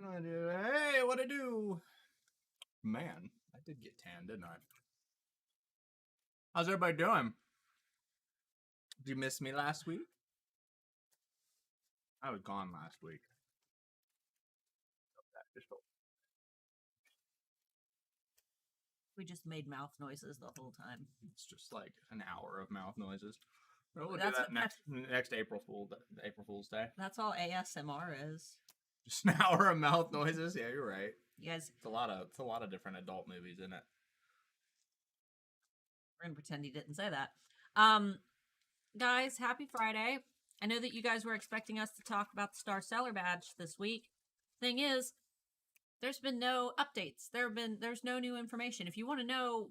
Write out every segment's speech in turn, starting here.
Hey, what'd I do? Man, I did get tan, didn't I? How's everybody doing? Did you miss me last week? I was gone last week. We just made mouth noises the whole time. It's just like an hour of mouth noises. We'll That's do that what next April Fool's Day. That's all ASMR is. Just an hour of mouth noises. Yeah, you're right. You guys, It's a lot of different adult movies, isn't it? we're gonna pretend he didn't say that. Guys, happy Friday. I know that you guys were expecting us to talk about the Star Seller badge this week. Thing is, there's been no updates. There's no new information. If you want to know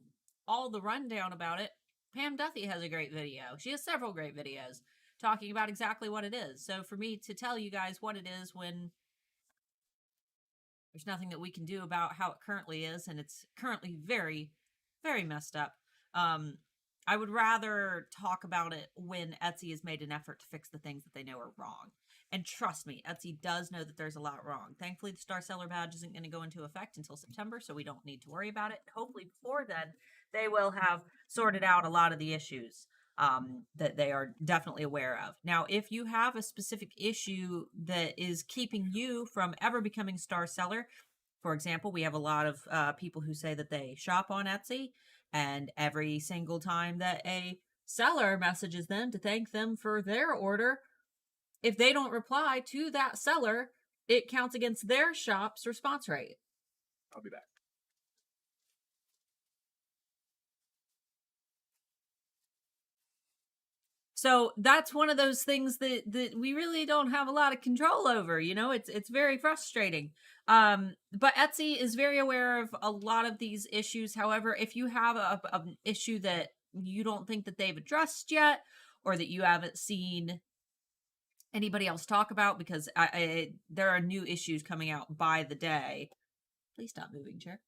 all the rundown about it, Pam Duthie has a great video. She has several great videos talking about exactly what it is. So for me to tell you guys what it is when there's nothing that we can do about how it currently is, and it's currently very, very messed up. I would rather talk about it when Etsy has made an effort to fix the things that they know are wrong. And trust me, Etsy does know that there's a lot wrong. Thankfully, the Star Seller badge isn't going to go into effect until September, so we don't need to worry about it. Hopefully, before then, they will have sorted out a lot of the issues that they are definitely aware of. Now, if you have a specific issue that is keeping you from ever becoming Star Seller, for example, we have a lot of people who say that they shop on Etsy, and every single time that a seller messages them to thank them for their order, if they don't reply to that seller, it counts against their shop's response rate. I'll be back. So that's one of those things that we really don't have a lot of control over. You know, it's very frustrating. But Etsy is very aware of a lot of these issues. However, if you have an issue that you don't think that they've addressed yet, or that you haven't seen anybody else talk about, because there are new issues coming out by the day. Please stop moving, chair.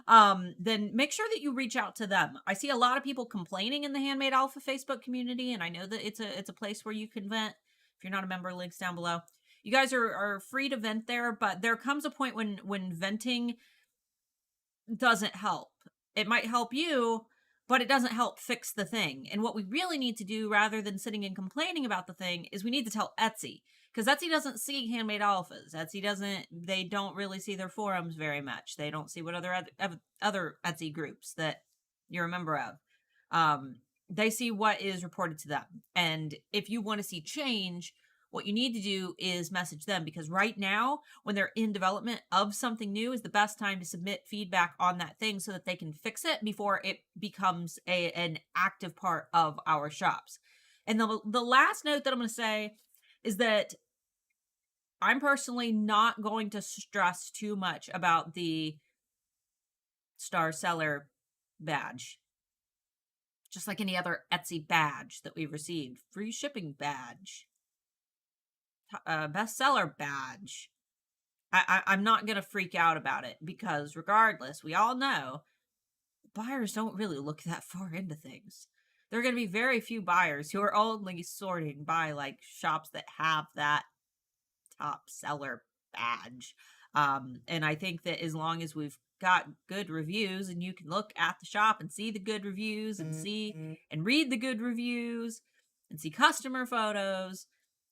Then make sure that you reach out to them. I see a lot of people complaining in the Handmade Alpha Facebook community, and I know that it's a place where you can vent. If you're not a member, links down below. You guys are free to vent there, but there comes a point when venting doesn't help. It might help you, but it doesn't help fix the thing. And what we really need to do, rather than sitting and complaining about the thing, is we need to tell Etsy. Because Etsy doesn't see Handmade Alphas. They don't really see their forums very much. They don't see what other Etsy groups that you're a member of. They see what is reported to them. And if you want to see change, what you need to do is message them, because right now, when they're in development of something new, is the best time to submit feedback on that thing so that they can fix it before it becomes an active part of our shops. And the last note that I'm going to say is that I'm personally not going to stress too much about the Star Seller badge. Just like any other Etsy badge that we've received. Free shipping badge. Bestseller badge. I'm not going to freak out about it, because regardless, we all know buyers don't really look that far into things. There are going to be very few buyers who are only sorting by like shops that have that top seller badge. And I think that as long as we've got good reviews, and you can look at the shop and see the good reviews and see and read the good reviews and see customer photos,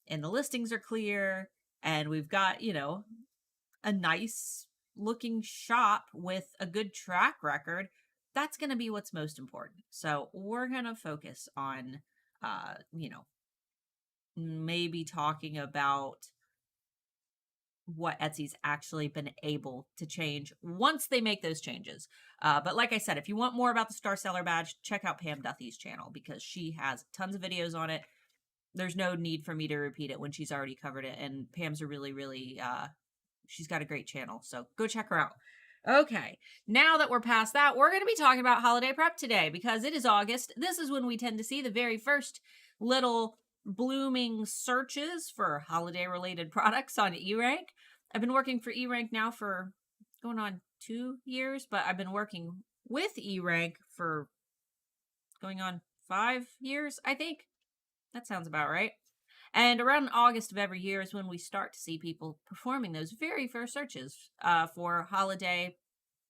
and the listings are clear, and we've got, you know, a nice looking shop with a good track record, that's going to be what's most important. So we're going to focus on, you know, maybe talking about what Etsy's actually been able to change once they make those changes. But like I said, if you want more about the Star Seller badge, check out Pam Duthie's channel, because she has tons of videos on it. There's no need for me to repeat it when she's already covered it. And Pam's a really, she's got a great channel. So go check her out. Okay, now that we're past that, we're going to be talking about holiday prep today, because it is August. This is when we tend to see the very first little blooming searches for holiday related products on eRank. I've been working for eRank now for going on 2 years, but I've been working with eRank for going on 5 years, I think. That sounds about right. And around August of every year is when we start to see people performing those very first searches for holiday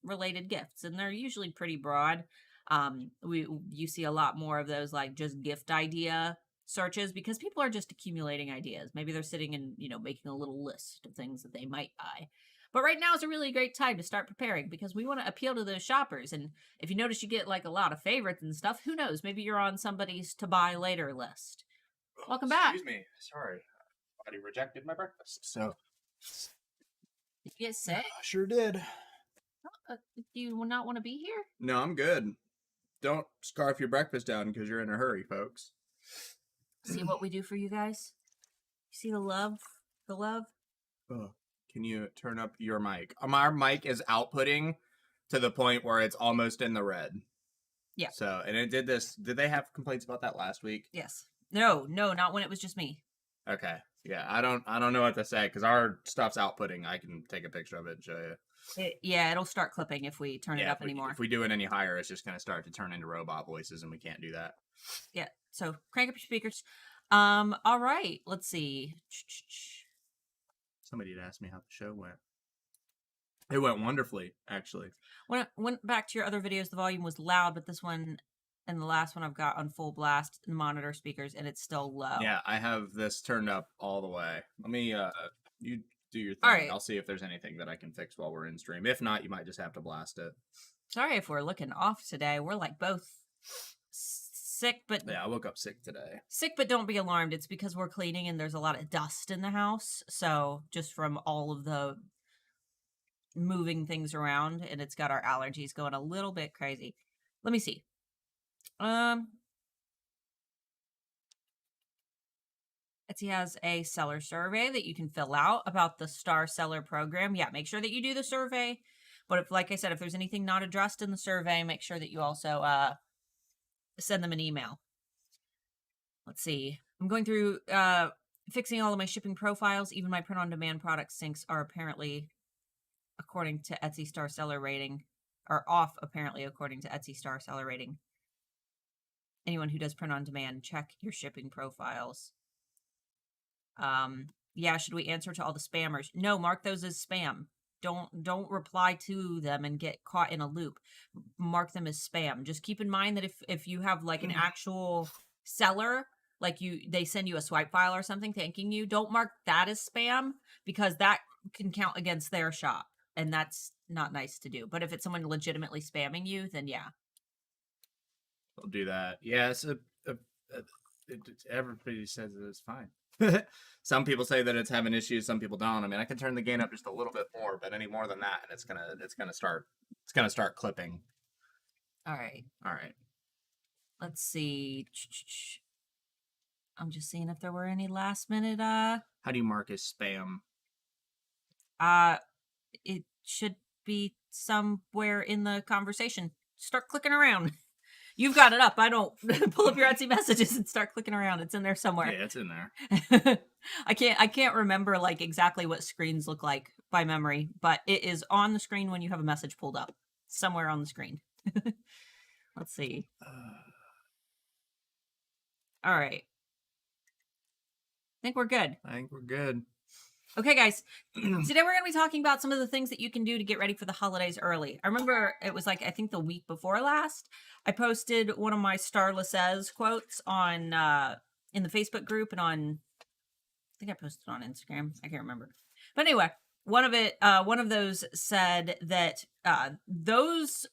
related gifts, and they're usually pretty broad. You see a lot more of those like just gift idea searches because people are just accumulating ideas. Maybe they're sitting and making a little list of things that they might buy. But right now is a really great time to start preparing because we want to appeal to those shoppers. And if you notice you get like a lot of favorites and stuff, who knows? Maybe you're on somebody's to buy later list. Welcome back. Excuse me. Sorry. Body rejected my breakfast. So. Did you get sick? I sure did. Do you not want to be here? No, I'm good. Don't scarf your breakfast down because you're in a hurry, folks. See what we do for you guys? You see the love? The love? Oh, can you turn up your mic? Our mic is outputting to the point where it's almost in the red. Yeah. So, and it did this. Did they have complaints about that last week? Yes. No, not when it was just me. Okay. Yeah, I don't know what to say because our stuff's outputting. I can take a picture of it and show you. It'll start clipping if we turn it up anymore. If we do it any higher, it's just going to start to turn into robot voices, and we can't do that. Yeah, so crank up your speakers. All right, let's see. Somebody had asked me how the show went. It went wonderfully, actually. When I went back to your other videos, the volume was loud, but this one and the last one I've got on full blast in the monitor speakers, and it's still low. Yeah, I have this turned up all the way. Let me, you do your thing. All right. I'll see if there's anything that I can fix while we're in stream. If not, you might just have to blast it. Sorry if we're looking off today. We're like both sick, but... Yeah, I woke up sick today. Sick, but don't be alarmed. It's because we're cleaning and there's a lot of dust in the house. So just from all of the moving things around, and it's got our allergies going a little bit crazy. Let me see. Etsy has a seller survey that you can fill out about the Star Seller program. Yeah, make sure that you do the survey. But if, like I said, if there's anything not addressed in the survey, make sure that you also send them an email. Let's see. I'm going through fixing all of my shipping profiles. Even my print-on-demand product syncs are apparently, according to Etsy Star Seller rating, are off apparently according to Etsy Star Seller rating. Anyone who does print-on-demand, check your shipping profiles. Yeah, should we answer to all the spammers? No, mark those as spam. Don't reply to them and get caught in a loop. Mark them as spam. Just keep in mind that if you have like an actual seller, like they send you a swipe file or something thanking you, don't mark that as spam because that can count against their shop, and that's not nice to do. But if it's someone legitimately spamming you, then yeah. I'll do that. Yes, everybody says that it's fine. Some people say that it's having issues. Some people don't. I mean, I can turn the gain up just a little bit more, but any more than that, and it's gonna start clipping. All right. Let's see. I'm just seeing if there were any last minute. How do you mark as spam? It should be somewhere in the conversation. Start clicking around. You've got it up. I don't pull up your Etsy messages and start clicking around. It's in there somewhere. Yeah, it's in there. I can't remember like exactly what screens look like by memory, but it is on the screen when you have a message pulled up. Somewhere on the screen. Let's see. All right. I think we're good. Okay, guys. Today we're going to be talking about some of the things that you can do to get ready for the holidays early. I remember it was like, I think the week before last, I posted one of my Starla Says quotes on in the Facebook group and on, I think I posted it on Instagram. I can't remember. But anyway, one of those said that those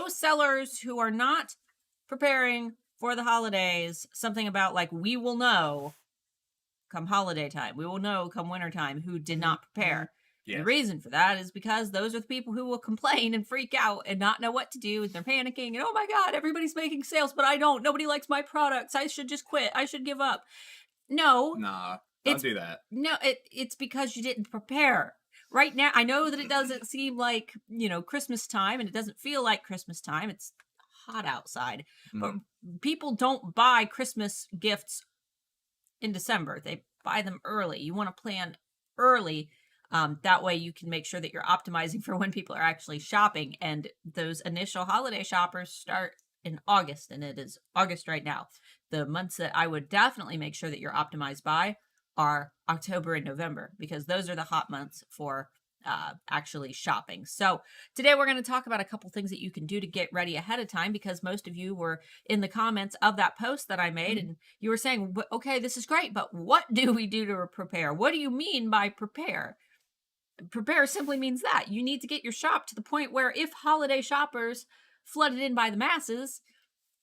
sellers who are not preparing for the holidays, something about like, we will know come holiday time. We will know come winter time who did not prepare. Yes. The reason for that is because those are the people who will complain and freak out and not know what to do. And they're panicking and, oh my God, everybody's making sales, but I don't. Nobody likes my products. I should just quit. I should give up. No. Nah, don't do that. No, it's because you didn't prepare. Right now, I know that it doesn't seem like, Christmas time, and it doesn't feel like Christmas time. It's hot outside. But people don't buy Christmas gifts in December. They buy them early. You want to plan early. That way you can make sure that you're optimizing for when people are actually shopping. And those initial holiday shoppers start in August, and it is August right now. The months that I would definitely make sure that you're optimized by are October and November, because those are the hot months for actually shopping. So today we're going to talk about a couple things that you can do to get ready ahead of time, because most of you were in the comments of that post that I made and you were saying, okay, this is great, but what do we do to prepare? What do you mean by prepare? Prepare simply means that you need to get your shop to the point where if holiday shoppers flooded in by the masses,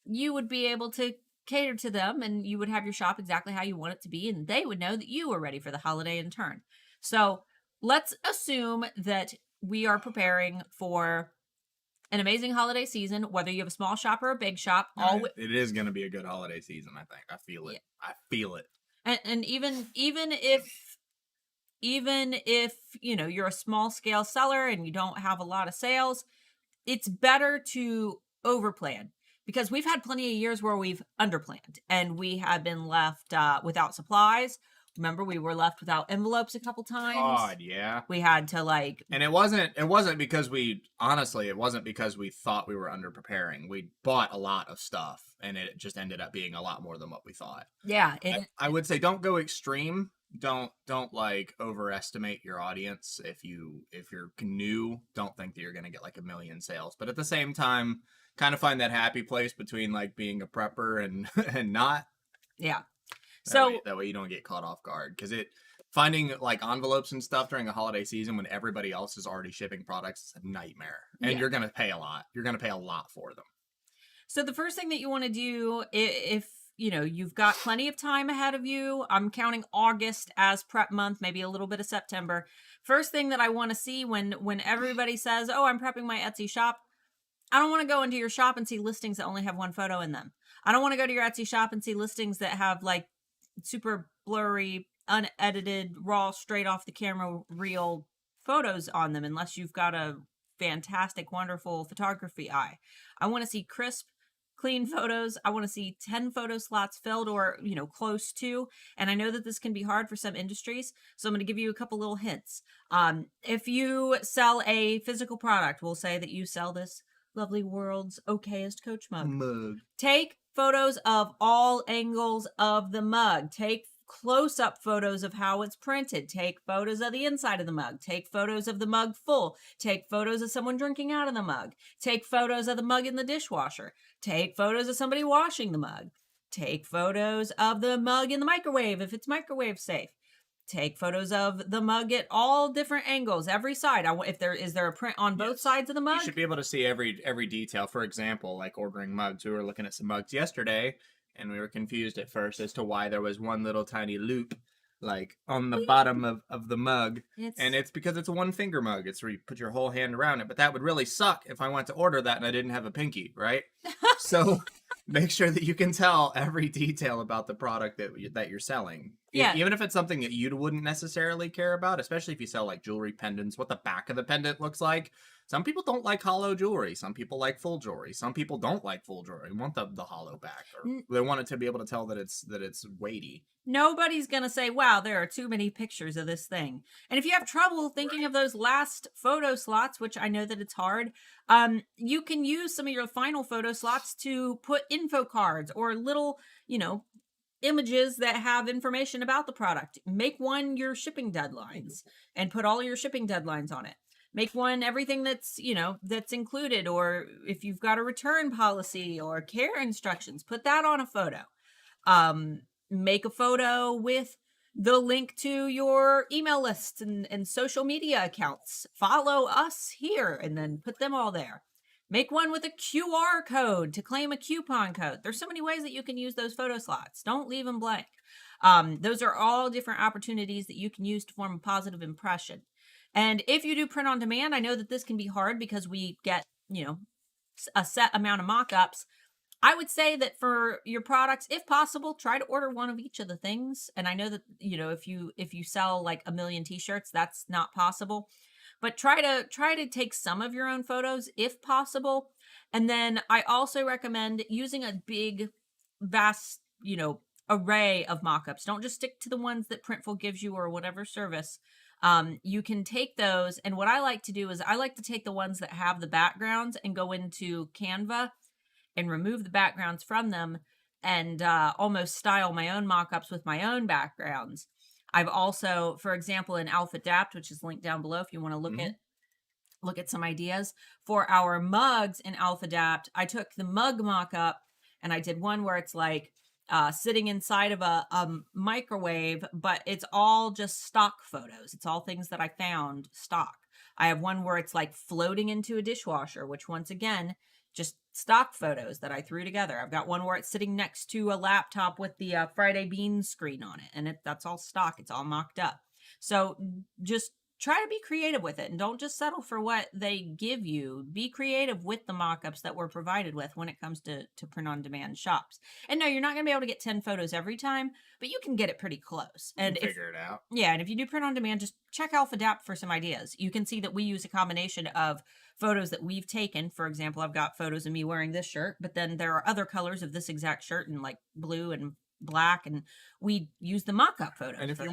you would be able to cater to them and you would have your shop exactly how you want it to be, and they would know that you were ready for the holiday in turn. So let's assume that we are preparing for an amazing holiday season, whether you have a small shop or a big shop. It is going to be a good holiday season, I think. I feel it. Yeah. I feel it. And even if you're a small scale seller and you don't have a lot of sales, it's better to overplan, because we've had plenty of years where we've underplanned and we have been left without supplies. Remember, we were left without envelopes a couple times. God, yeah. We had to and it wasn't because it wasn't because we thought we were under preparing. We bought a lot of stuff and it just ended up being a lot more than what we thought. Yeah. I would say don't go extreme. Don't like overestimate your audience. If you're new, don't think that you're going to get like 1 million sales. But at the same time, kind of find that happy place between like being a prepper and and not. Yeah. That way you don't get caught off guard, because finding like envelopes and stuff during a holiday season when everybody else is already shipping products is a nightmare, and you're going to pay a lot. You're going to pay a lot for them. So the first thing that you want to do, if you've got plenty of time ahead of you, I'm counting August as prep month, maybe a little bit of September. First thing that I want to see when everybody says, oh, I'm prepping my Etsy shop, I don't want to go into your shop and see listings that only have one photo in them. I don't want to go to your Etsy shop and see listings that have like super blurry, unedited, raw, straight off the camera reel photos on them, unless you've got a fantastic, wonderful photography eye. I want to see crisp, clean photos. I want to see 10 photo slots filled or, close to. And I know that this can be hard for some industries, so I'm going to give you a couple little hints. If you sell a physical product, we'll say that you sell this lovely world's okayest Coach mug. Take photos of all angles of the mug. Take close-up photos of how it's printed. Take photos of the inside of the mug. Take photos of the mug full. Take photos of someone drinking out of the mug. Take photos of the mug in the dishwasher. Take photos of somebody washing the mug. Take photos of the mug in the microwave if it's microwave safe. Take photos of the mug at all different angles, every side. Is there a print on both sides of the mug? You should be able to see every detail. For example, like ordering mugs. We were looking at some mugs yesterday, and we were confused at first as to why there was one little tiny loop like on the bottom of the mug. And it's because it's a 1-finger mug. It's where you put your whole hand around it. But that would really suck if I went to order that and I didn't have a pinky, right? So make sure that you can tell every detail about the product that you're selling. Yeah. Even if it's something that you wouldn't necessarily care about, especially if you sell like jewelry pendants, what the back of the pendant looks like. Some people don't like hollow jewelry. Some people like full jewelry. Some people don't like full jewelry. They want the hollow back, or they want it to be able to tell that it's weighty. Nobody's going to say, wow, there are too many pictures of this thing. And if you have trouble thinking of those last photo slots, which I know that it's hard, you can use some of your final photo slots to put info cards or little, images that have information about the product. Make one your shipping deadlines and put all your shipping deadlines on it. Make one everything that's included, or if you've got a return policy or care instructions, put that on a photo. Make a photo with the link to your email list and social media accounts. Follow us here and then put them all there. Make one with a QR code to claim a coupon code. There's so many ways that you can use those photo slots. Don't leave them blank. Those are all different opportunities that you can use to form a positive impression. And if you do print on demand, I know that this can be hard because we get, a set amount of mock-ups. I would say that for your products, if possible, try to order one of each of the things. And I know that, if you sell like 1 million t-shirts, that's not possible. But try to take some of your own photos if possible. And then I also recommend using a big, vast, array of mock-ups. Don't just stick to the ones that Printful gives you or whatever service. You can take those, and what I like to do is I like to take the ones that have the backgrounds and go into Canva and remove the backgrounds from them and almost style my own mock-ups with my own backgrounds. I've also, for example, in Alpha Adapt, which is linked down below if you want to look at some ideas for our mugs in Alpha Adapt, I took the mug mock-up and I did one where it's like sitting inside of a microwave, but it's all just stock photos. It's all things that I found stock. I have one where it's like floating into a dishwasher, which once again, just stock photos that I threw together. I've got one where it's sitting next to a laptop with the Friday Beans screen on it, and that's all stock. It's all mocked up. So just try to be creative with it and don't just settle for what they give you. Be creative with the mock-ups that we're provided with when it comes to print on demand shops. And no, you're not going to be able to get 10 photos every time, but you can get it pretty close. And figure it out. Yeah, and if you do print on demand, just check Alpha Adapt for some ideas. You can see that we use a combination of photos that we've taken. For example, I've got photos of me wearing this shirt, but then there are other colors of this exact shirt in like blue and black, and we use the mock-up photos. And if you're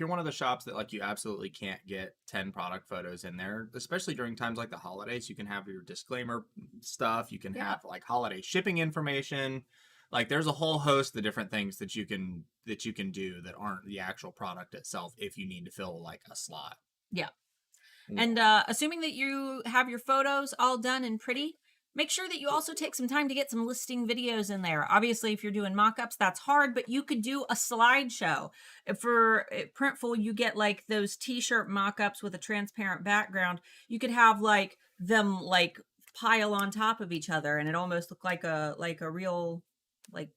one of the shops that like you absolutely can't get 10 product photos in there, especially during times like the holidays, you can have your disclaimer stuff, you can have like holiday shipping information. Like there's a whole host of different things that you can do that aren't the actual product itself if you need to fill like a slot. Yeah. And assuming that you have your photos all done and pretty, make sure that you also take some time to get some listing videos in there. Obviously, if you're doing mock-ups, that's hard, but you could do a slideshow. For Printful, you get like those t-shirt mock-ups with a transparent background. You could have like them like pile on top of each other, and it almost look like a real like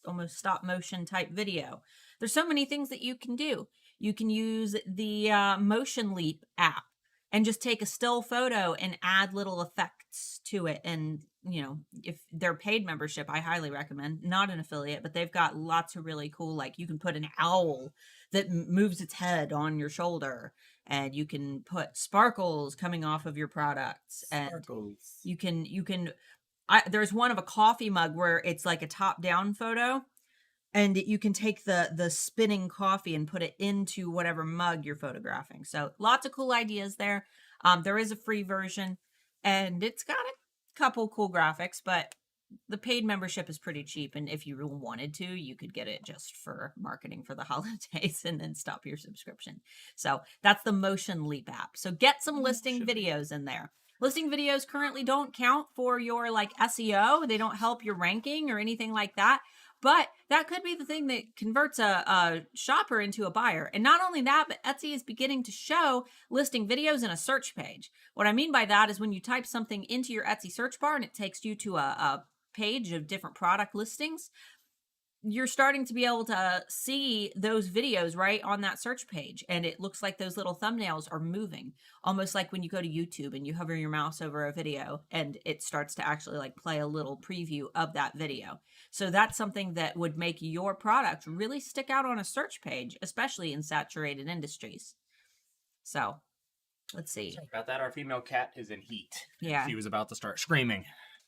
almost stop motion type video. There's so many things that you can do. You can use the Motion Leap app and just take a still photo and add little effects to it. And, you know, if they're paid membership, I highly recommend, not an affiliate, but they've got lots of really cool, like you can put an owl that moves its head on your shoulder, and you can put sparkles coming off of your products. Sparkles. And you can, there's one of a coffee mug where it's like a top down photo, and you can take the spinning coffee and put it into whatever mug you're photographing. So lots of cool ideas there. There is a free version, and it's got a couple cool graphics, but the paid membership is pretty cheap. And if you really wanted to, you could get it just for marketing for the holidays and then stop your subscription. So that's the Motion Leap app. So get some listing videos in there. Listing videos currently don't count for your like SEO. They don't help your ranking or anything like that. But that could be the thing that converts a shopper into a buyer. And not only that, but Etsy is beginning to show listing videos in a search page. What I mean by that is when you type something into your Etsy search bar and it takes you to a page of different product listings, you're starting to be able to see those videos right on that search page. And it looks like those little thumbnails are moving, almost like when you go to YouTube and you hover your mouse over a video and it starts to actually like play a little preview of that video. So that's something that would make your product really stick out on a search page, especially in saturated industries. So let's see. Sorry about that. Our female cat is in heat. Yeah. She was about to start screaming.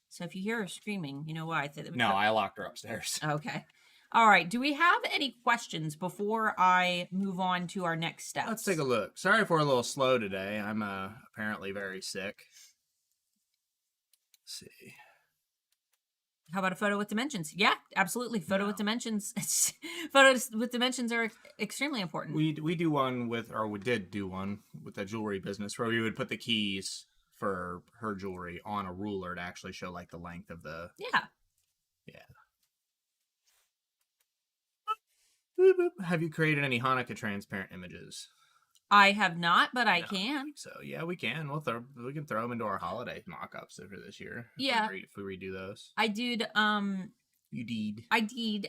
So if you hear her screaming, you know why. No, I locked her upstairs. Okay. All right. Do we have any questions before I move on to our next steps? Let's take a look. Sorry if we're a little slow today. I'm apparently very sick. Let's see. How about a photo with dimensions? Yeah, absolutely. Photo with dimensions. Photos with dimensions are extremely important. We do one with, or we did do one with a jewelry business where we would put the keys for her jewelry on a ruler to actually show like the length of the. Yeah. Have you created any Hanukkah transparent images? I have not, but I can. So yeah, we can. We can throw them into our holiday mock-ups for this year. Yeah, if we redo those. I did. You did.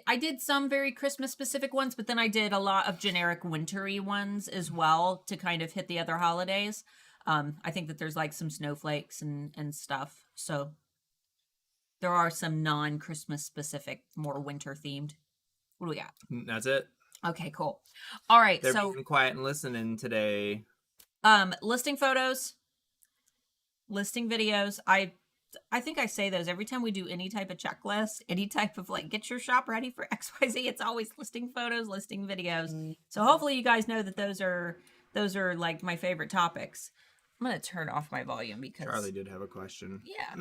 I did some very Christmas specific ones, but then I did a lot of generic wintry ones as well to kind of hit the other holidays. I think that there's like some snowflakes and stuff. So there are some non-Christmas specific, more winter themed. What do we got? That's it. Okay, cool. All right, They're being quiet and listening today. Listing photos, listing videos. I think I say those every time we do any type of checklist, any type of like get your shop ready for XYZ. It's always listing photos, listing videos. So hopefully you guys know that those are like my favorite topics. I'm gonna turn off my volume because Charlie did have a question. Yeah.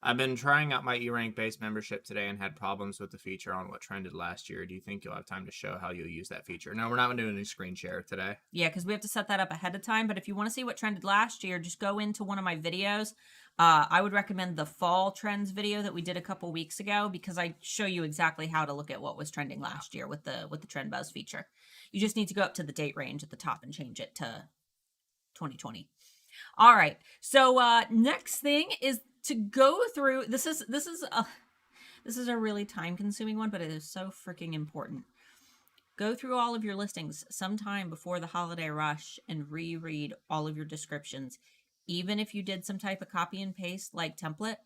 I've been trying out my E-Rank base membership today and had problems with the feature on what trended last year. Do you think you'll have time to show how you'll use that feature? No, we're not doing any screen share today. Yeah, because we have to set that up ahead of time. But if you want to see what trended last year, just go into one of my videos. I would recommend the fall trends video that we did a couple weeks ago, because I show you exactly how to look at what was trending last year with the trend buzz feature. You just need to go up to the date range at the top and change it to 2020. All right. So next thing is to go through. This is a really time consuming one, but it is so freaking important. Go through all of your listings sometime before the holiday rush and reread all of your descriptions. Even if you did some type of copy and paste like template,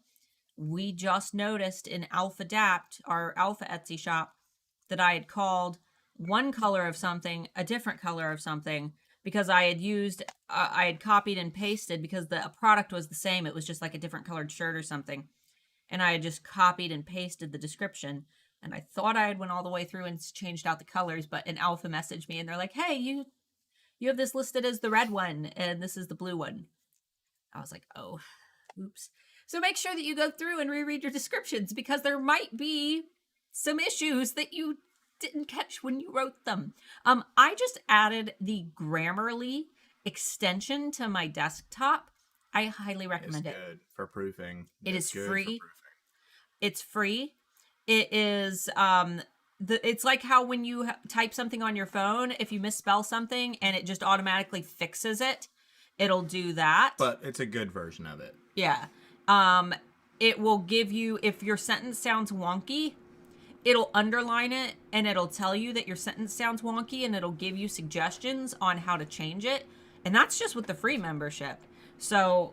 we just noticed in Alpha Adapt, our Alpha Etsy shop, that I had called one color of something a different color of something, because I had copied and pasted, because the product was the same. It was just like a different colored shirt or something. And I had just copied and pasted the description. And I thought I had went all the way through and changed out the colors, but an Alpha messaged me and they're like, hey, you have this listed as the red one and this is the blue one. I was like, oh, oops. So make sure that you go through and reread your descriptions, because there might be some issues that you didn't catch when you wrote them. I just added the Grammarly extension to my desktop. I highly recommend it. It's good for proofing. It is good free. for proofing. It's free. It is it's like how when you type something on your phone, if you misspell something and it just automatically fixes it, it'll do that. But it's a good version of it. Yeah. It will give you, if your sentence sounds wonky, it'll underline it and it'll tell you that your sentence sounds wonky, and it'll give you suggestions on how to change it. And that's just with the free membership. So,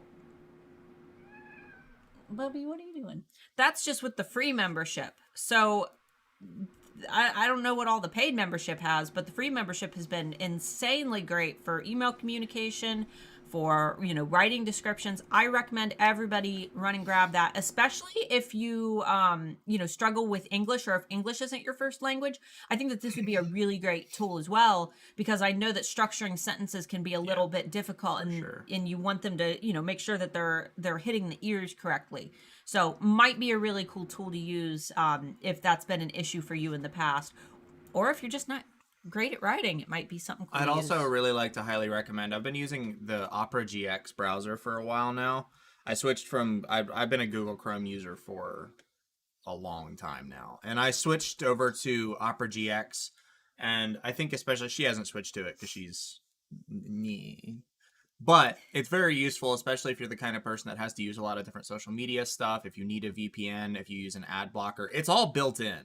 Bubby, what are you doing? That's just with the free membership. So I don't know what all the paid membership has, but the free membership has been insanely great for email communication, for, writing descriptions. I recommend everybody run and grab that, especially if you, struggle with English, or if English isn't your first language. I think that this would be a really great tool as well, because I know that structuring sentences can be a little bit difficult, and you want them to, make sure that they're hitting the ears correctly. So might be a really cool tool to use if that's been an issue for you in the past, or if you're just not great at writing, it might be something cool. I'd also really like to highly recommend. I've been using the Opera GX browser for a while now. I switched from I've been a Google Chrome user for a long time now, and I switched over to Opera GX, and I think especially she hasn't switched to it because she's but it's very useful, especially if you're the kind of person that has to use a lot of different social media stuff. If you need a VPN, if you use an ad blocker, it's all built in.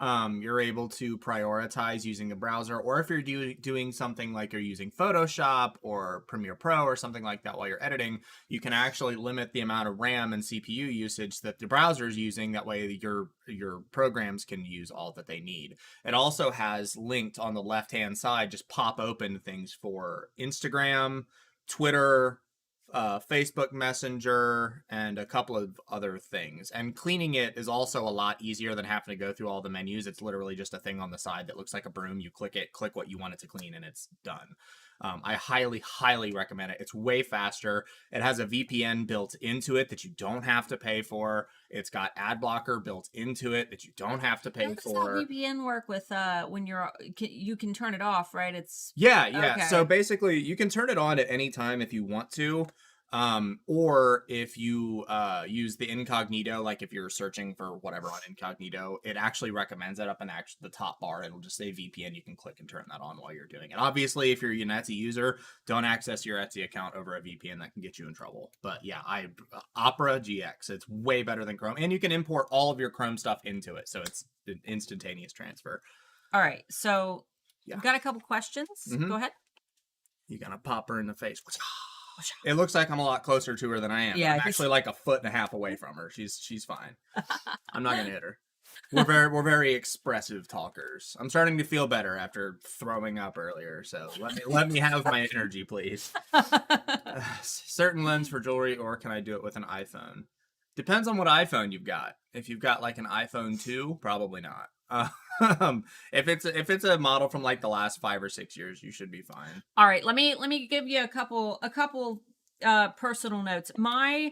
You're able to prioritize using the browser, or if you're doing something like you're using Photoshop or Premiere Pro or something like that while you're editing, you can actually limit the amount of RAM and CPU usage that the browser is using. That way your programs can use all that they need. It also has linked on the left-hand side, just pop open things for Instagram, Twitter, Facebook Messenger, and a couple of other things. And cleaning it is also a lot easier than having to go through all the menus. It's literally just a thing on the side that looks like a broom. You click it, click what you want it to clean, and it's done. I highly, highly recommend it. It's way faster. It has a VPN built into it that you don't have to pay for. It's got ad blocker built into it that you don't have to pay for. How does that VPN work with when you can turn it off, right? It's yeah. Okay. So basically, you can turn it on at any time if you want to. Or if you use the incognito, like if you're searching for whatever on incognito, it actually recommends it up in the top bar. It'll just say VPN. You can click and turn that on while you're doing it. Obviously, if you're an Etsy user, don't access your Etsy account over a VPN. That can get you in trouble. But yeah, Opera GX, it's way better than Chrome, and you can import all of your Chrome stuff into it, so it's an instantaneous transfer. All right, so I've got a couple questions. Go ahead. You're gonna pop her in the face. It looks like I'm a lot closer to her than I am. Yeah, I'm actually like a foot and a half away from her. She's fine. I'm not gonna hit her. We're very expressive talkers. I'm starting to feel better after throwing up earlier, so let me have my energy, please. Certain lens for jewelry, or can I do it with an iPhone? Depends on what iPhone you've got. If you've got like an iPhone 2, probably not. If it's a model from like the last 5 or 6 years, you should be fine. All right, let me give you a couple personal notes. My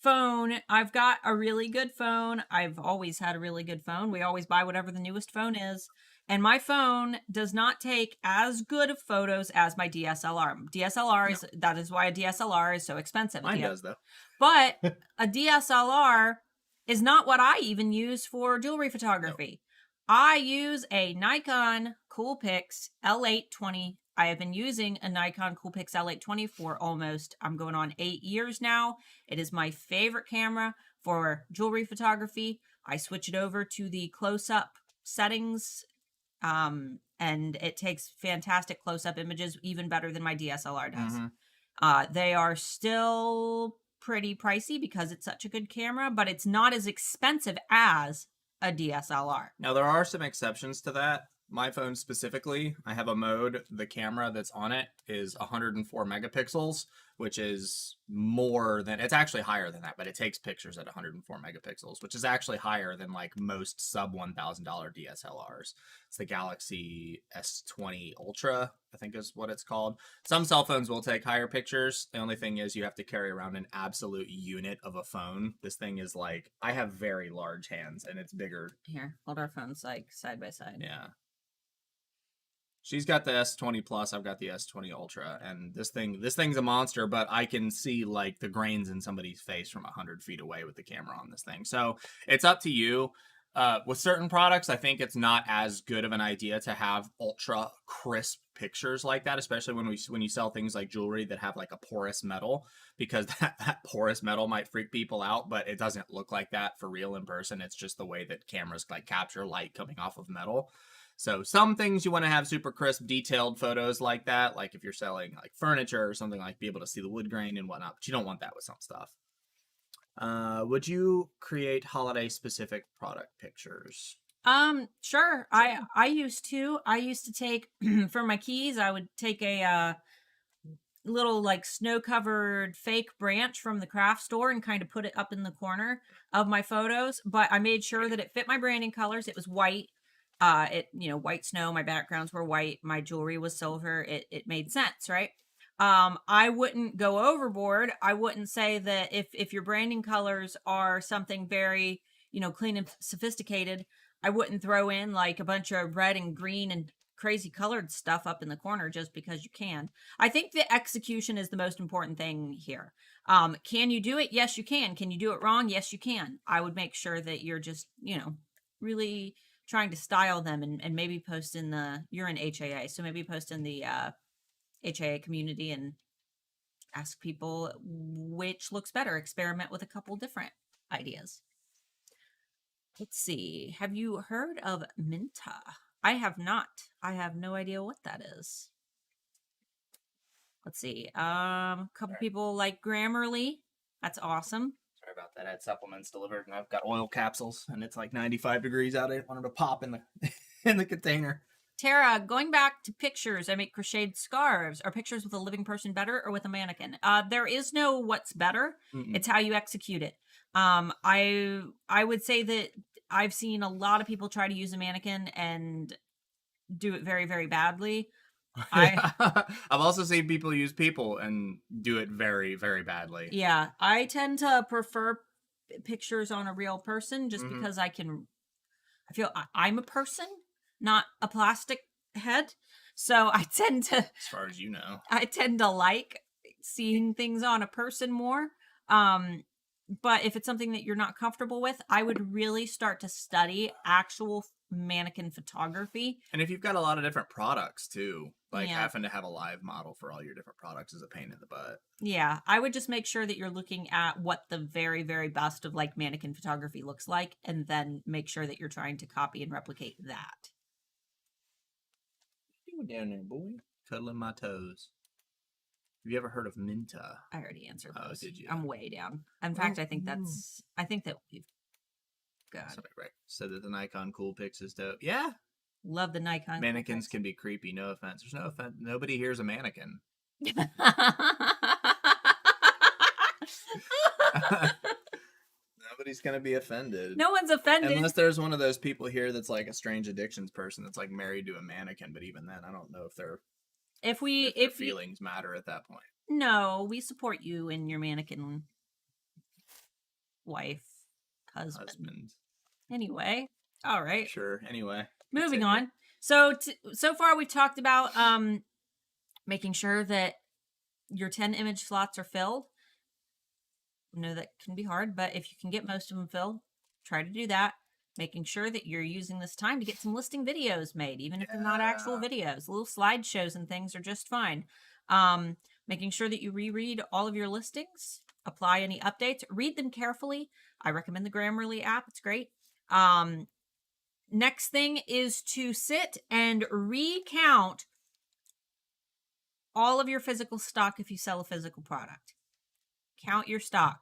phone. I've got a really good phone. I've always had a really good phone. We always buy whatever the newest phone is. And my phone does not take as good of photos as my DSLR. DSLR No, is, that is why a DSLR is so expensive. mine does though. But a DSLR is not what I even use for jewelry Nope. photography. I use a Nikon Coolpix L820. I have been using a Nikon Coolpix L820 for almost, I'm going on 8 years now. It is my favorite camera for jewelry photography. I switch it over to the close-up settings, and it takes fantastic close-up images, even better than my DSLR does. They are still pretty pricey because it's such a good camera, but it's not as expensive as a DSLR. Now, there are some exceptions to that. My phone specifically, I have a mode, the camera that's on it is 104 megapixels, which is more than, it's actually higher than that, but it takes pictures at 104 megapixels, which is actually higher than like most sub $1,000 DSLRs. It's the Galaxy S20 Ultra, I think is what it's called. Some cell phones will take higher pictures. The only thing is you have to carry around an absolute unit of a phone. This thing is like, I have very large hands and it's bigger. Here, hold our phones like side by side. Yeah. She's got the S20 Plus, I've got the S20 Ultra, and this thing's a monster, but I can see like the grains in somebody's face from 100 feet away with the camera on this thing. So it's up to you. With certain products, I think it's not as good of an idea to have ultra crisp pictures like that, especially when you sell things like jewelry that have like a porous metal, because that porous metal might freak people out, but it doesn't look like that for real in person. It's just the way that cameras like capture light coming off of metal. So some things you want to have super crisp, detailed photos like that, like if you're selling like furniture or something, like be able to see the wood grain and whatnot, but you don't want that with some stuff. Would you create holiday specific product pictures? Sure. I used to take for my keys, I would take a little like snow covered fake branch from the craft store and kind of put it up in the corner of my photos, but I made sure that it fit my branding colors. It was white. White snow, my backgrounds were white, my jewelry was silver. It made sense, right? I wouldn't go overboard. I wouldn't say that if your branding colors are something very, clean and sophisticated, I wouldn't throw in like a bunch of red and green and crazy colored stuff up in the corner just because you can. I think the execution is the most important thing here. Can you do it? Yes, you can. Can you do it wrong? Yes, you can. I would make sure that you're just, really trying to style them, and maybe post in you're in HAA, so maybe post in the HAA community and ask people which looks better. Experiment with a couple different ideas. Let's see. Have you heard of Minta? I have not. I have no idea what that is. Let's see. Couple people like Grammarly. That's awesome. Sorry about that. I had supplements delivered, and I've got oil capsules, and it's like 95 degrees out. I didn't want them to pop in the in the container. Tara, going back to pictures, I make crocheted scarves. Are pictures with a living person better or with a mannequin? There is no what's better. Mm-mm. It's how you execute it. I would say that I've seen a lot of people try to use a mannequin and do it very, very badly. I've also seen people use people and do it very, very badly. Yeah, I tend to prefer pictures on a real person just because I feel I'm a person, not a plastic head. So I tend to, as far as you know, I tend to like seeing things on a person more. But if it's something that you're not comfortable with, I would really start to study actual mannequin photography. And if you've got a lot of different products too, like having to have a live model for all your different products is a pain in the butt. Yeah, I would just make sure that you're looking at what the very, very best of like mannequin photography looks like, and then make sure that you're trying to copy and replicate that. What you down there, boy? Cuddling my toes. Have you ever heard of Minta? I already answered those. Oh, did you? I'm way down. In fact, I think that we've got. Somebody right said that the Nikon Coolpix is dope. Yeah. Love the Nikon. Mannequins can be creepy. No offense. There's no offense. Nobody here's a mannequin. Nobody's gonna be offended. No one's offended. Unless there's one of those people here that's like a strange addictions person that's like married to a mannequin, but even then I don't know if their feelings matter at that point. No, we support you in your mannequin wife, husband. Husband. Anyway, all right. Sure. Anyway, Moving continue. on. So far we talked about making sure that your 10 image slots are filled. I know that can be hard, but if you can get most of them filled, try to do that. Making sure that you're using this time to get some listing videos made, even if they're not actual videos. Little slideshows and things are just fine. Making sure that you reread all of your listings, apply any updates, read them carefully. I recommend the Grammarly app. It's great. Next thing is to sit and recount all of your physical stock if you sell a physical product. Count your stock.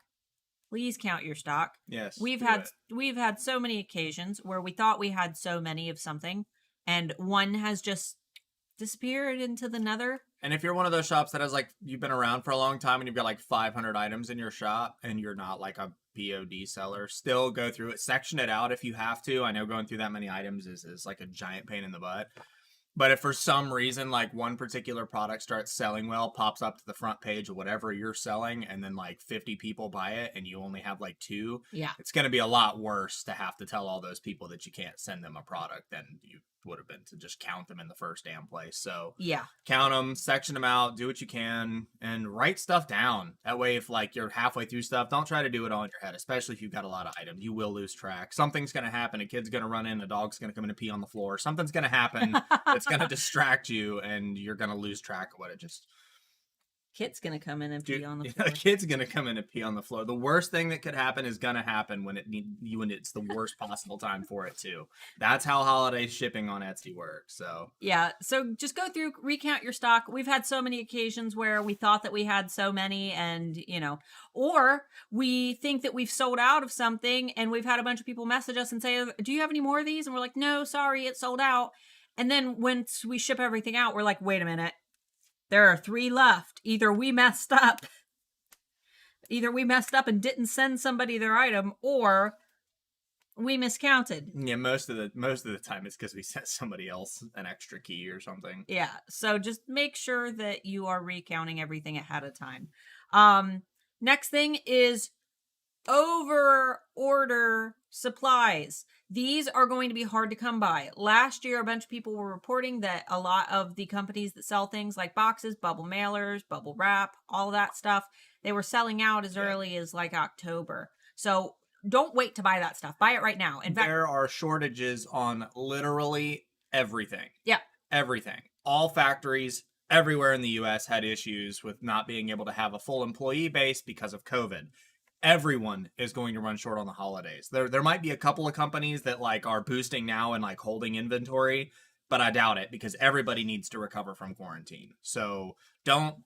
Please count your stock. Yes. We've had so many occasions where we thought we had so many of something and one has just disappeared into the nether. And if you're one of those shops that has like, you've been around for a long time and you've got like 500 items in your shop and you're not like a BOD seller, still go through it, section it out if you have to. I know going through that many items is like a giant pain in the butt. But if for some reason, like one particular product starts selling well, pops up to the front page of whatever you're selling, and then like 50 people buy it and you only have like 2, Yeah. it's going to be a lot worse to have to tell all those people that you can't send them a product than you would have been to just count them in the first damn place. So yeah, count them, section them out, do what you can, and write stuff down. That way, if like you're halfway through stuff, don't try to do it all in your head, especially if you've got a lot of items. You will lose track. Something's going to happen. A kid's going to run in, a dog's going to come in and pee on the floor. Something's going to happen that's going to distract you, and you're going to lose track of what it just... Kid's gonna come in and pee on the floor. A kid's gonna come in and pee on the floor. The worst thing that could happen is gonna happen when it's the worst possible time for it too. That's how holiday shipping on Etsy works. So yeah, so just go through, recount your stock. We've had so many occasions where we thought that we had so many, and or we think that we've sold out of something, and we've had a bunch of people message us and say, "Do you have any more of these?" And we're like, "No, sorry, it's sold out." And then once we ship everything out, we're like, "Wait a minute. There are 3 left. Either we messed up and didn't send somebody their item, or we miscounted." yeah, most of the time it's because we sent somebody else an extra key or something. Yeah, so just make sure that you are recounting everything ahead of time. Next thing is over order supplies. These are going to be hard to come by. Last year, a bunch of people were reporting that a lot of the companies that sell things like boxes, bubble mailers, bubble wrap, all that stuff, they were selling out as early as like October. So don't wait to buy that stuff. Buy it right now. In fact, there are shortages on literally everything. Yeah. Everything. All factories everywhere in the US had issues with not being able to have a full employee base because of COVID. Everyone is going to run short on the holidays. There might be a couple of companies that like are boosting now and like holding inventory, but I doubt it because everybody needs to recover from quarantine. So don't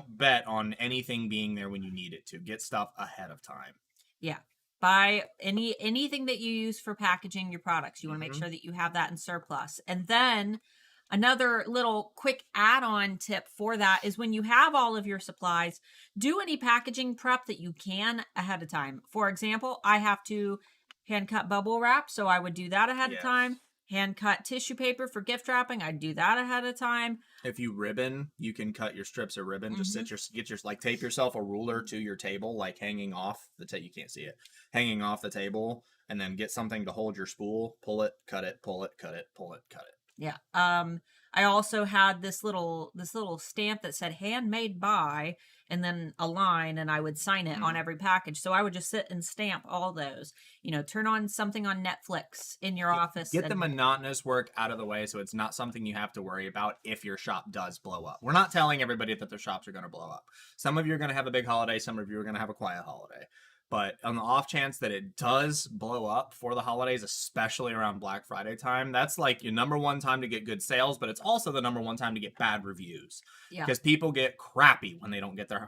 bet on anything being there when you need it to. Get stuff ahead of time. Yeah. Buy anything that you use for packaging your products. You want to make Mhm. sure that you have that in surplus. And then another little quick add-on tip for that is when you have all of your supplies, do any packaging prep that you can ahead of time. For example, I have to hand cut bubble wrap, so I would do that ahead of time. Hand cut tissue paper for gift wrapping, I'd do that ahead of time. If you ribbon, you can cut your strips of ribbon. Just get your like tape yourself a ruler to your table, like hanging off the table. You can't see it, hanging off the table, and then get something to hold your spool. Pull it, cut it, pull it, cut it, pull it, cut it. Yeah. I also had this little stamp that said "handmade by," and then a line, and I would sign it on every package. So I would just sit and stamp all those. Turn on something on Netflix in your office. Get the monotonous work out of the way so it's not something you have to worry about if your shop does blow up. We're not telling everybody that their shops are going to blow up. Some of you are going to have a big holiday. Some of you are going to have a quiet holiday. But on the off chance that it does blow up for the holidays, especially around Black Friday time, that's like your number one time to get good sales, but it's also the number one time to get bad reviews. Yeah. Because people get crappy when they don't get their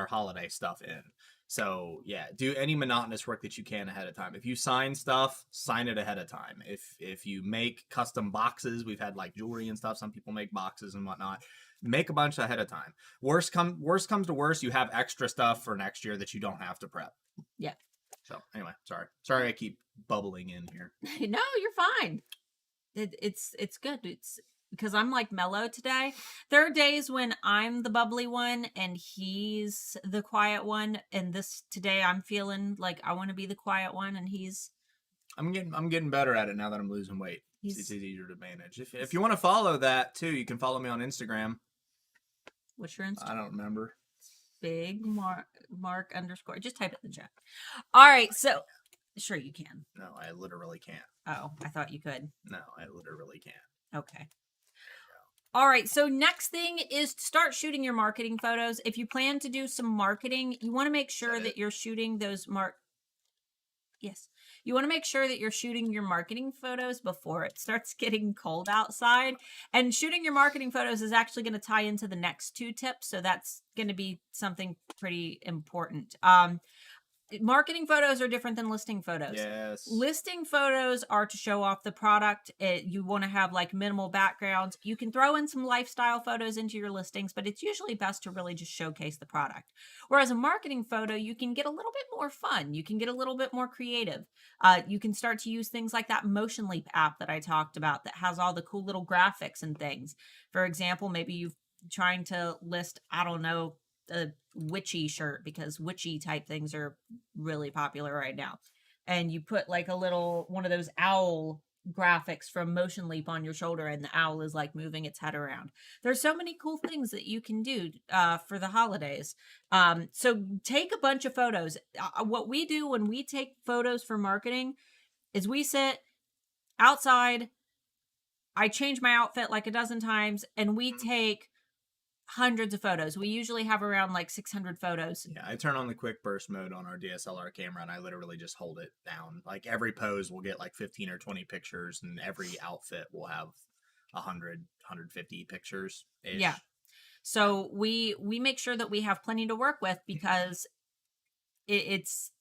holiday stuff in. So yeah, do any monotonous work that you can ahead of time. If you sign stuff, sign it ahead of time. If you make custom boxes, we've had like jewelry and stuff. Some people make boxes and whatnot. Make a bunch ahead of time. Worst comes to worst, you have extra stuff for next year that you don't have to prep. Yeah. So anyway, sorry I keep bubbling in here. No, you're fine. It's good. because I'm like mellow today. There are days when I'm the bubbly one and he's the quiet one. And today I'm feeling like I want to be the quiet one and I'm getting better at it now that I'm losing weight. It's he's easier to manage. If you want to follow that too, you can follow me on Instagram. what's your Instagram? I don't remember. Big Mark underscore. Just type it in the chat. All right, so sure you can. No, I literally can't. Oh, I thought you could. No, I literally can't. Okay. All right, so next thing is to start shooting your marketing photos. If you plan to do some marketing, you want to make sure that you're shooting those Yes. You want to make sure that you're shooting your marketing photos before it starts getting cold outside. And shooting your marketing photos is actually going to tie into the next two tips. So that's going to be something pretty important. Marketing photos are different than listing photos. Yes. Listing photos are to show off the product. You want to have like minimal backgrounds. You can throw in some lifestyle photos into your listings, but it's usually best to really just showcase the product. Whereas a marketing photo, you can get a little bit more fun. You can get a little bit more creative. You can start to use things like that Motion Leap app that I talked about that has all the cool little graphics and things. For example, maybe you're trying to list, I don't know, a witchy shirt because witchy type things are really popular right now. And you put like a little one of those owl graphics from Motion Leap on your shoulder and the owl is like moving its head around. There's so many cool things that you can do for the holidays. So take a bunch of photos. What we do when we take photos for marketing is we sit outside. I change my outfit like a dozen times and we take hundreds of photos. We usually have around like 600 photos. Yeah, I turn on the quick burst mode on our DSLR camera and I literally just hold it down. Like every pose will get like 15 or 20 pictures and every outfit will have 100, 150 pictures -ish. Yeah. So we make sure that we have plenty to work with because it's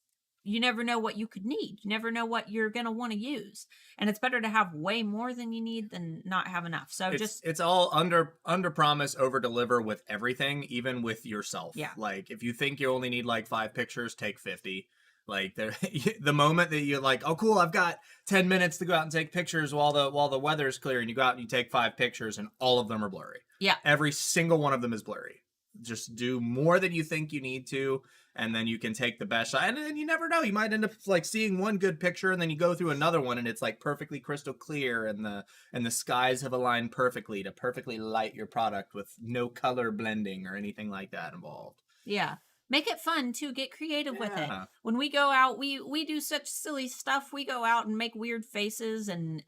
you never know what you could need. You never know what you're going to want to use. And it's better to have way more than you need than not have enough. So it's all under promise, over deliver with everything, even with yourself. Yeah. Like if you think you only need like 5 pictures, take 50. Like the moment that you're like, oh cool, I've got 10 minutes to go out and take pictures while the weather's clear, and you go out and you take 5 pictures and all of them are blurry. Yeah. Every single one of them is blurry. Just do more than you think you need to, and then you can take the best shot. And then you never know, you might end up like seeing one good picture and then you go through another one and it's like perfectly crystal clear and the skies have aligned perfectly to perfectly light your product with no color blending or anything like that involved. Yeah. Make it fun too. Get creative with it. When we go out, we do such silly stuff. We go out and make weird faces and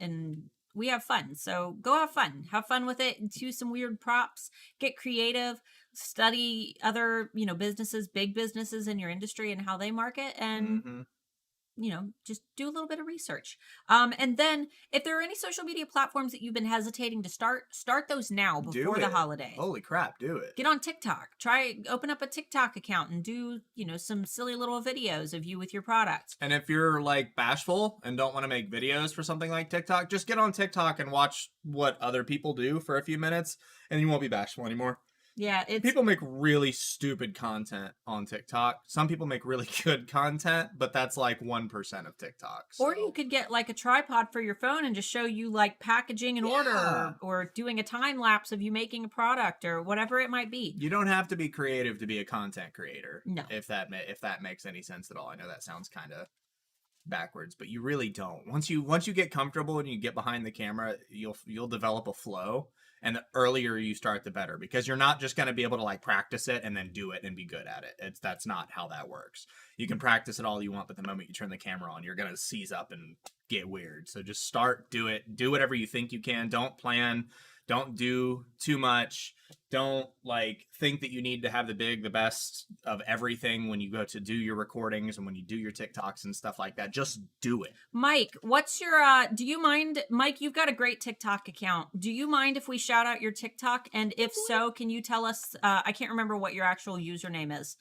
we have fun. So go have fun. Have fun with it and use some weird props. Get creative. Study other, businesses, big businesses in your industry and how they market and just do a little bit of research. And then if there are any social media platforms that you've been hesitating to start those now before the holidays. Holy crap, do it. Get on TikTok. Open up a TikTok account and do, some silly little videos of you with your products. And if you're like bashful and don't want to make videos for something like TikTok, just get on TikTok and watch what other people do for a few minutes and you won't be bashful anymore. Yeah, people make really stupid content on TikTok. Some people make really good content, but that's like 1% of TikTok. So. Or you could get like a tripod for your phone and just show you like packaging an order or doing a time lapse of you making a product or whatever it might be. You don't have to be creative to be a content creator. No. If that makes any sense at all. I know that sounds kind of backwards, but you really don't. Once you get comfortable and you get behind the camera, you'll develop a flow. And the earlier you start, the better, because you're not just going to be able to like practice it and then do it and be good at it. That's not how that works. You can practice it all you want, but the moment you turn the camera on, you're going to seize up and get weird. So just start, do it, do whatever you think you can. Don't plan. Don't do too much. Don't like think that you need to have the best of everything when you go to do your recordings and when you do your TikToks and stuff like that. Just do it. Mike, what's your, do you mind, Mike, you've got a great TikTok account. Do you mind if we shout out your TikTok? And if so, can you tell us, I can't remember what your actual username is.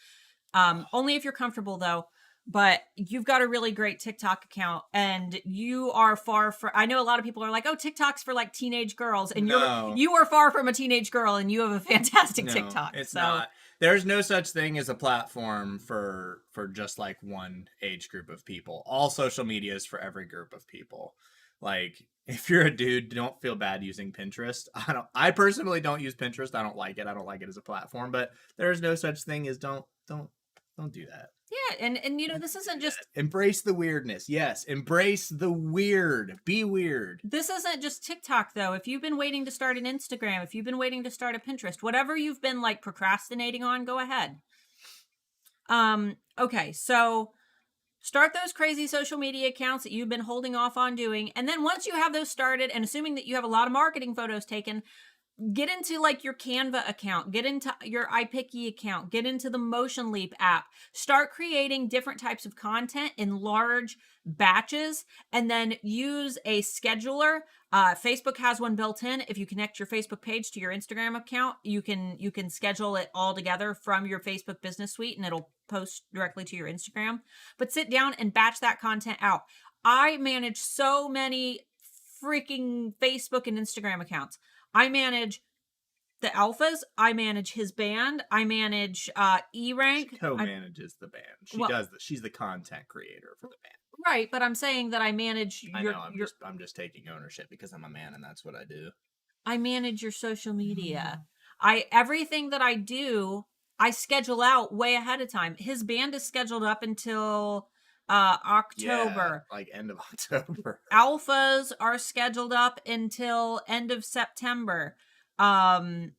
Only if you're comfortable though. But you've got a really great TikTok account and you are far from, I know a lot of people are like, oh, TikTok's for like teenage girls. And you are far from a teenage girl and you have a fantastic TikTok. It's not. There's no such thing as a platform for just like one age group of people. All social media is for every group of people. Like if you're a dude, don't feel bad using Pinterest. I personally don't use Pinterest. I don't like it. I don't like it as a platform, but there's no such thing as don't do that. Yeah, and you know, this isn't just Embrace the weirdness. Yes, embrace the weird. Be weird. this isn't just TikTok though. If you've been waiting to start an Instagram, if you've been waiting to start a Pinterest, whatever you've been like procrastinating on, go ahead. Okay, so start those crazy social media accounts that you've been holding off on doing. And then once you have those started, and assuming that you have a lot of marketing photos taken, get into like your Canva account, get into your iPicky account, get into the Motion Leap app, start creating different types of content in large batches, and then use a scheduler. Facebook has one built in. If you connect your Facebook page to your Instagram account, you can schedule it all together from your Facebook business suite, and it'll post directly to your Instagram. But sit down and batch that content out. I manage so many freaking Facebook and Instagram accounts. I manage the alphas. I manage his band. I manage E-Rank. She co-manages the band. She's the content creator for the band. Right, but I'm saying that I manage I'm just taking ownership because I'm a man and that's what I do. I manage your social media. Everything that I do, I schedule out way ahead of time. His band is scheduled up until October. Yeah, like end of October. Alphas are scheduled up until end of September. E-Rank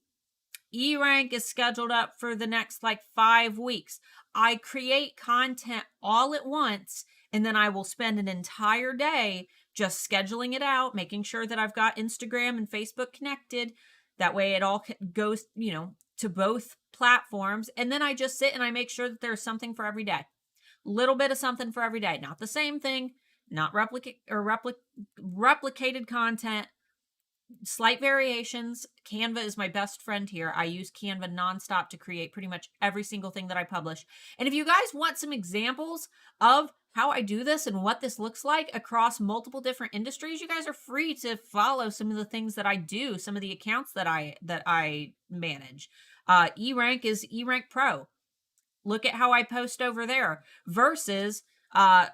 is scheduled up for the next like 5 weeks. I create content all at once, and then I will spend an entire day just scheduling it out, making sure that I've got Instagram and Facebook connected. That way it all goes, to both platforms. And then I just sit and I make sure that there's something for every day. Little bit of something for every day. Not the same thing, not replicated content, slight variations. Canva is my best friend here. I use Canva nonstop to create pretty much every single thing that I publish. And if you guys want some examples of how I do this and what this looks like across multiple different industries, you guys are free to follow some of the things that I do, some of the accounts that I manage. E-Rank is E-Rank Pro. Look at how I post over there versus my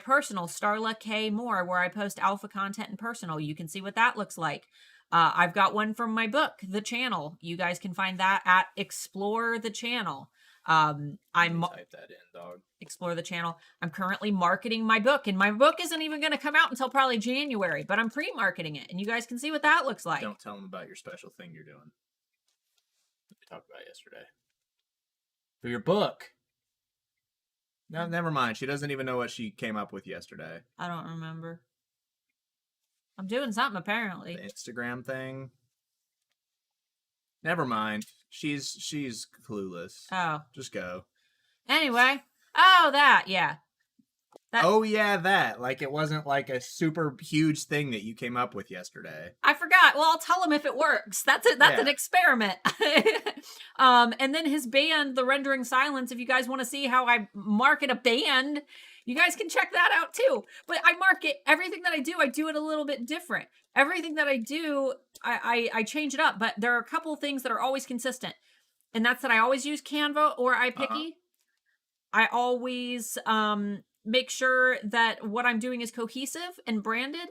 personal Starla K Moore, where I post alpha content and personal. You can see what that looks like. I've got one from my book, The Channel. You guys can find that at Explore the Channel. I'm type that in, dog. Explore the Channel. I'm currently marketing my book, and my book isn't even going to come out until probably January, but I'm pre-marketing it, and you guys can see what that looks like. Don't tell them about your special thing you're doing. We talked about yesterday. For your book. No, never mind. She doesn't even know what she came up with yesterday. I don't remember. I'm doing something apparently. The Instagram thing. Never mind. She's clueless. Oh. Just go. Anyway. Oh, that. Yeah. That. Like, it wasn't like a super huge thing that you came up with yesterday. I forgot. Well, I'll tell him if it works. That's it. That's an experiment. And then his band, The Rendering Silence, if you guys want to see how I market a band, you guys can check that out too. But I market everything that I do it a little bit different. Everything that I do, I change it up. But there are a couple of things that are always consistent. And that's that I always use Canva or iPicky. I always make sure that what I'm doing is cohesive and branded.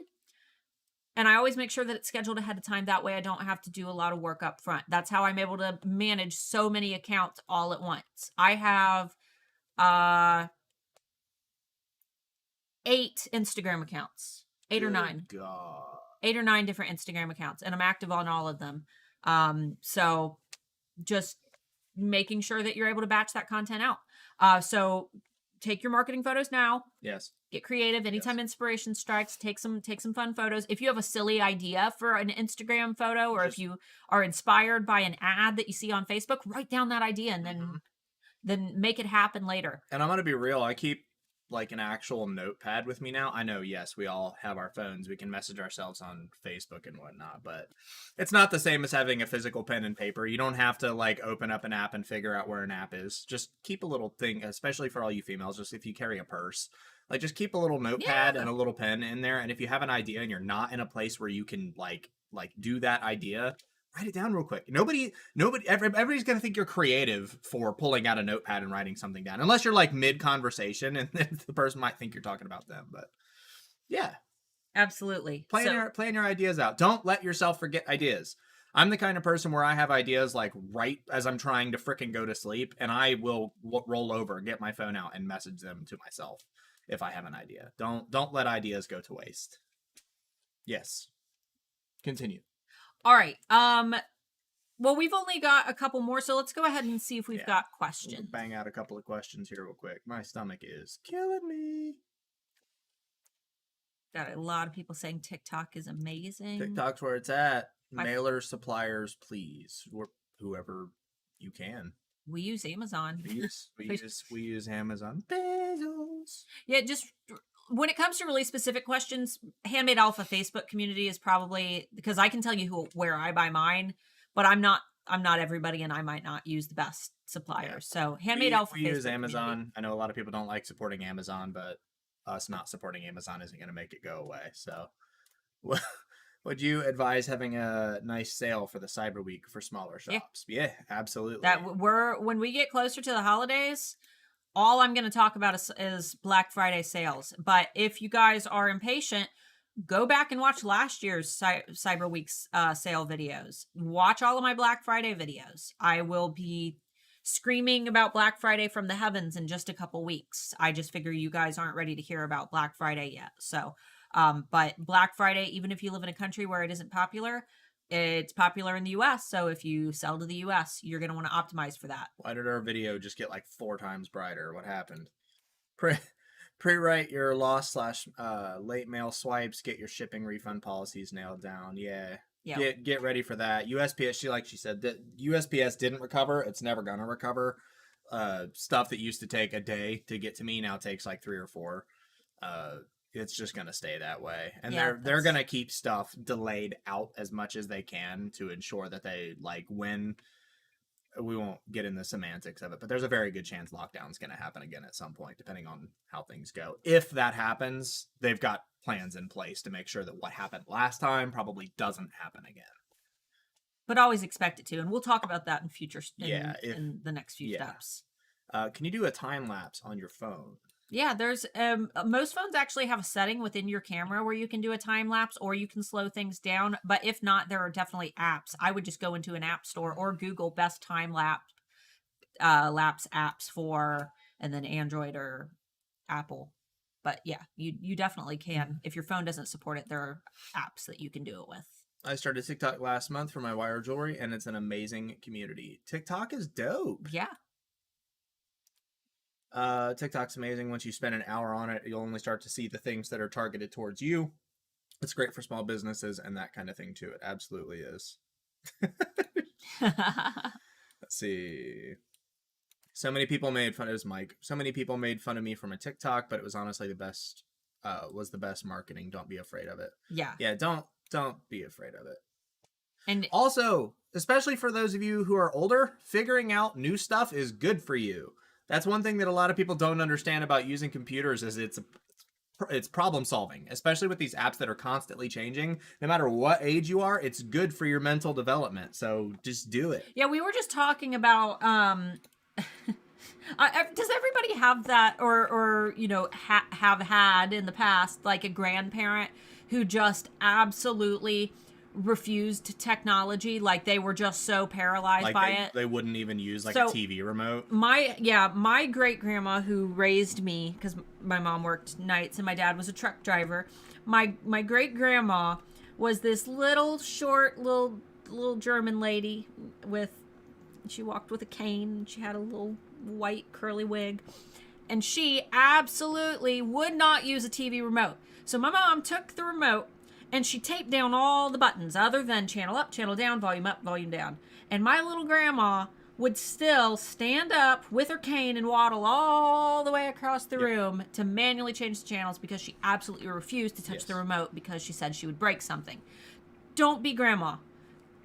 And I always make sure that it's scheduled ahead of time. That way I don't have to do a lot of work up front. That's how I'm able to manage so many accounts all at once. I have 8 Instagram accounts. 8 or 9. God. 8 or 9 different Instagram accounts. And I'm active on all of them. So just making sure that you're able to batch that content out. So take your marketing photos now. Yes. Get creative. Anytime inspiration strikes, take some fun photos. If you have a silly idea for an Instagram photo, or if you are inspired by an ad that you see on Facebook, write down that idea and then make it happen later. And I'm gonna be real. I keep like an actual notepad with me now. I know, yes, we all have our phones. We can message ourselves on Facebook and whatnot, but it's not the same as having a physical pen and paper. You don't have to like open up an app and figure out where an app is. Just keep a little thing, especially for all you females, just if you carry a purse, like just keep a little notepad and a little pen in there. And if you have an idea and you're not in a place where you can like do that idea, write it down real quick. Everybody's going to think you're creative for pulling out a notepad and writing something down. Unless you're like mid-conversation and then the person might think you're talking about them. But yeah. Absolutely. Plan your ideas out. Don't let yourself forget ideas. I'm the kind of person where I have ideas like right as I'm trying to fricking go to sleep, and I will roll over, get my phone out, and message them to myself if I have an idea. Don't let ideas go to waste. Yes. Continue. All right. Well, we've only got a couple more, so let's go ahead and see if we've got questions. We'll bang out a couple of questions here real quick. My stomach is killing me. Got a lot of people saying TikTok is amazing. TikTok's where it's at. Mailer suppliers, please. Whoever you can. We use Amazon. We use Amazon. Bezos. Yeah, just when it comes to really specific questions, Handmade Alpha Facebook community is probably, because I can tell you where I buy mine, but I'm not everybody, and I might not use the best suppliers. Yeah. So Handmade Alpha we use Amazon. Community. I know a lot of people don't like supporting Amazon, but us not supporting Amazon isn't going to make it go away. So would you advise having a nice sale for the Cyber Week for smaller shops? Yeah, absolutely. When we get closer to the holidays, all I'm going to talk about is Black Friday sales. But if you guys are impatient, go back and watch last year's Cyber Week's sale videos. Watch all of my Black Friday videos. I will be screaming about Black Friday from the heavens in just a couple weeks. I just figure you guys aren't ready to hear about Black Friday yet. So, but Black Friday, even if you live in a country where it isn't popular, it's popular in the US. So if you sell to the US, you're going to want to optimize for that. Why did our video just get like 4 times brighter? What happened? Pre-write your lost / late mail swipes. Get your shipping refund policies nailed down. Yeah. Get ready for that. USPS, like she said, that USPS didn't recover. It's never going to recover. Stuff that used to take a day to get to me now takes like 3 or 4. It's just going to stay that way. And they're going to keep stuff delayed out as much as they can to ensure that they like win. We won't get in the semantics of it, but there's a very good chance lockdown's going to happen again at some point, depending on how things go. If that happens, they've got plans in place to make sure that what happened last time probably doesn't happen again. But always expect it to, and we'll talk about that in future in the next few steps. Can you do a time lapse on your phone? Yeah, there's most phones actually have a setting within your camera where you can do a time lapse, or you can slow things down. But if not, there are definitely apps. I would just go into an app store or Google best time lapse apps for, and then Android or Apple. But yeah, you definitely can. If your phone doesn't support it, there are apps that you can do it with. I started TikTok last month for my wire jewelry, and it's an amazing community. TikTok is dope. Yeah. TikTok's amazing. Once you spend an hour on it, you'll only start to see the things that are targeted towards you. It's great for small businesses and that kind of thing too. It absolutely is. Let's see. So many people made fun of Mike. So many people made fun of me from a TikTok, but it was honestly the best. Was the best marketing. Don't be afraid of it. Yeah. Yeah. Don't be afraid of it. And also, especially for those of you who are older, figuring out new stuff is good for you. That's one thing that a lot of people don't understand about using computers is it's problem solving, especially with these apps that are constantly changing. No matter what age you are, it's good for your mental development. So just do it. Yeah, we were just talking about does everybody have that or have had in the past like a grandparent who just absolutely refused technology, like they were just so paralyzed by it they wouldn't even use a TV remote? My great grandma who raised me, because my mom worked nights and my dad was a truck driver, my great grandma was this little short little German lady she walked with a cane. She had a little white curly wig, and she absolutely would not use a TV remote. So my mom took the remote and she taped down all the buttons other than channel up, channel down, volume up, volume down. And my little grandma would still stand up with her cane and waddle all the way across the room to manually change the channels because she absolutely refused to touch the remote because she said she would break something. Don't be grandma.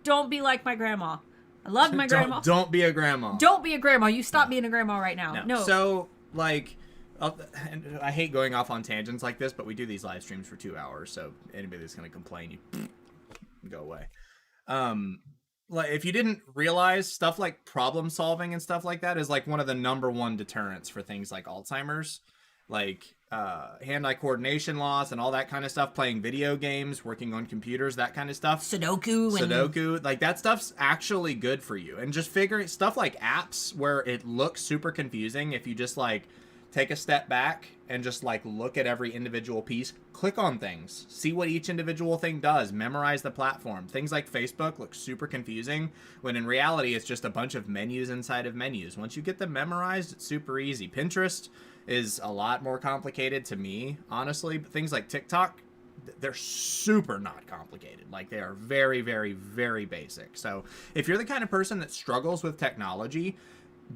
Don't be like my grandma. I love my grandma. Don't be a grandma. Don't be a grandma. You stop being a grandma right now. No. So, and I hate going off on tangents like this, but we do these live streams for 2 hours, so anybody that's going to complain, you go away. If you didn't realize, stuff like problem solving and stuff like that is like one of the #1 deterrents for things like Alzheimer's. like hand-eye coordination loss and all that kind of stuff, playing video games, working on computers, that kind of stuff. Sudoku. Like that stuff's actually good for you. And just figuring stuff like apps where it looks super confusing, if you just like take a step back and just like look at every individual piece, click on things, see what each individual thing does, memorize the platform. Things like Facebook look super confusing when in reality it's just a bunch of menus inside of menus. Once you get them memorized, it's super easy. Pinterest is a lot more complicated to me, honestly, but things like TikTok, they're super not complicated. Like they are very, very, very basic. So if you're the kind of person that struggles with technology,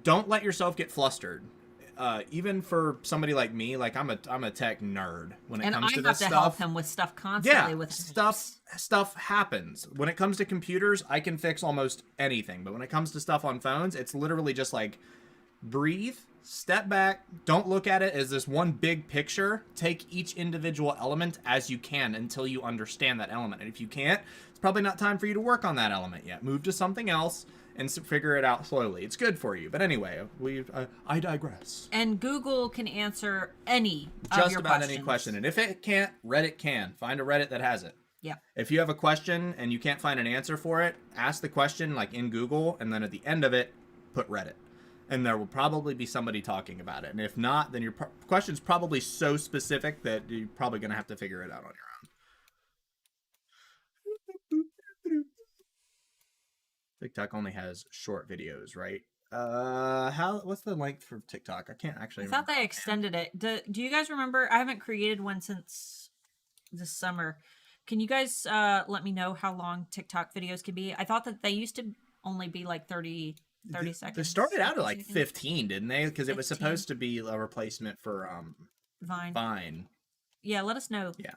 don't let yourself get flustered. Even for somebody like me, like I'm a tech nerd when it comes to this stuff. And I have to help him with stuff constantly. Yeah, with stuff happens. When it comes to computers, I can fix almost anything. But when it comes to stuff on phones, it's literally just like breathe, step back, don't look at it as this one big picture. Take each individual element as you can until you understand that element. And if you can't, it's probably not time for you to work on that element yet. Move to something else and figure it out slowly. It's good for you. But anyway, I digress. And Google can answer any of just your about questions. any question. And if it can't, Reddit can. Find a Reddit that has it. Yeah. If you have a question and you can't find an answer for it, ask the question like in Google, and then at the end of it, put Reddit. And there will probably be somebody talking about it. And if not, then your question's probably so specific that you're probably going to have to figure it out on your own. TikTok only has short videos, right? What's the length for TikTok? I can't actually remember. I thought they extended it. Do you guys remember? I haven't created one since this summer. Can you guys let me know how long TikTok videos can be? I thought that they used to only be like 30 seconds. They started out at like 15, didn't they? Because it was supposed to be a replacement for Vine. Yeah, let us know. Yeah.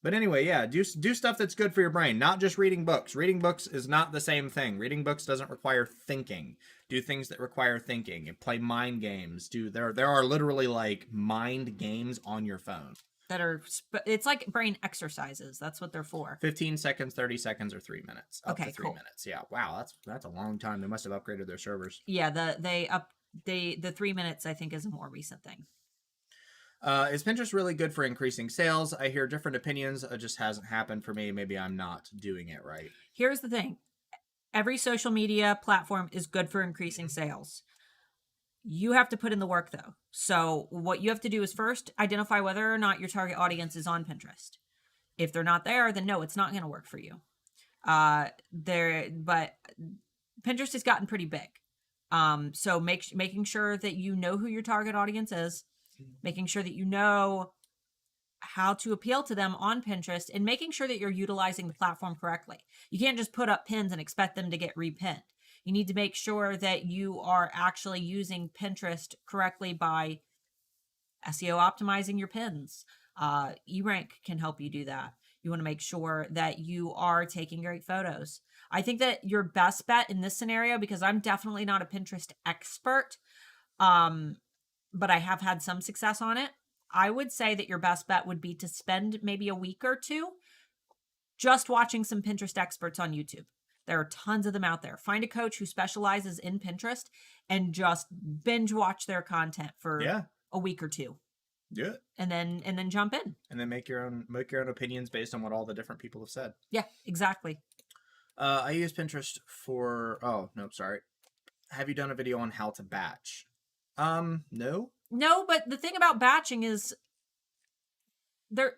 But anyway, yeah, do stuff that's good for your brain, not just reading books. Reading books is not the same thing. Reading books doesn't require thinking. Do things that require thinking and play mind games. There are literally like mind games on your phone. It's like brain exercises. That's what they're for. 15 seconds, 30 seconds, or 3 minutes. Up to 3 cool. minutes. Yeah. Wow, that's a long time. They must have upgraded their servers. Yeah, the 3 minutes I think is a more recent thing. Is Pinterest really good for increasing sales? I hear different opinions. It just hasn't happened for me. Maybe I'm not doing it right. Here's the thing. Every social media platform is good for increasing sales. You have to put in the work, though. So what you have to do is first identify whether or not your target audience is on Pinterest. If they're not there, then no, it's not going to work for you. But Pinterest has gotten pretty big. So making sure that you know who your target audience is, making sure that you know how to appeal to them on Pinterest, and making sure that you're utilizing the platform correctly. You can't just put up pins and expect them to get repinned. You need to make sure that you are actually using Pinterest correctly by SEO optimizing your pins. eRank can help you do that. You want to make sure that you are taking great photos. I think that your best bet in this scenario, because I'm definitely not a Pinterest expert, but I have had some success on it. I would say that your best bet would be to spend maybe a week or two just watching some Pinterest experts on YouTube. There are tons of them out there. Find a coach who specializes in Pinterest and just binge watch their content for a week or two. Yeah. And then jump in. And then make your own opinions based on what all the different people have said. Yeah, exactly. I use Pinterest for have you done a video on how to batch? No. No, but the thing about batching is they're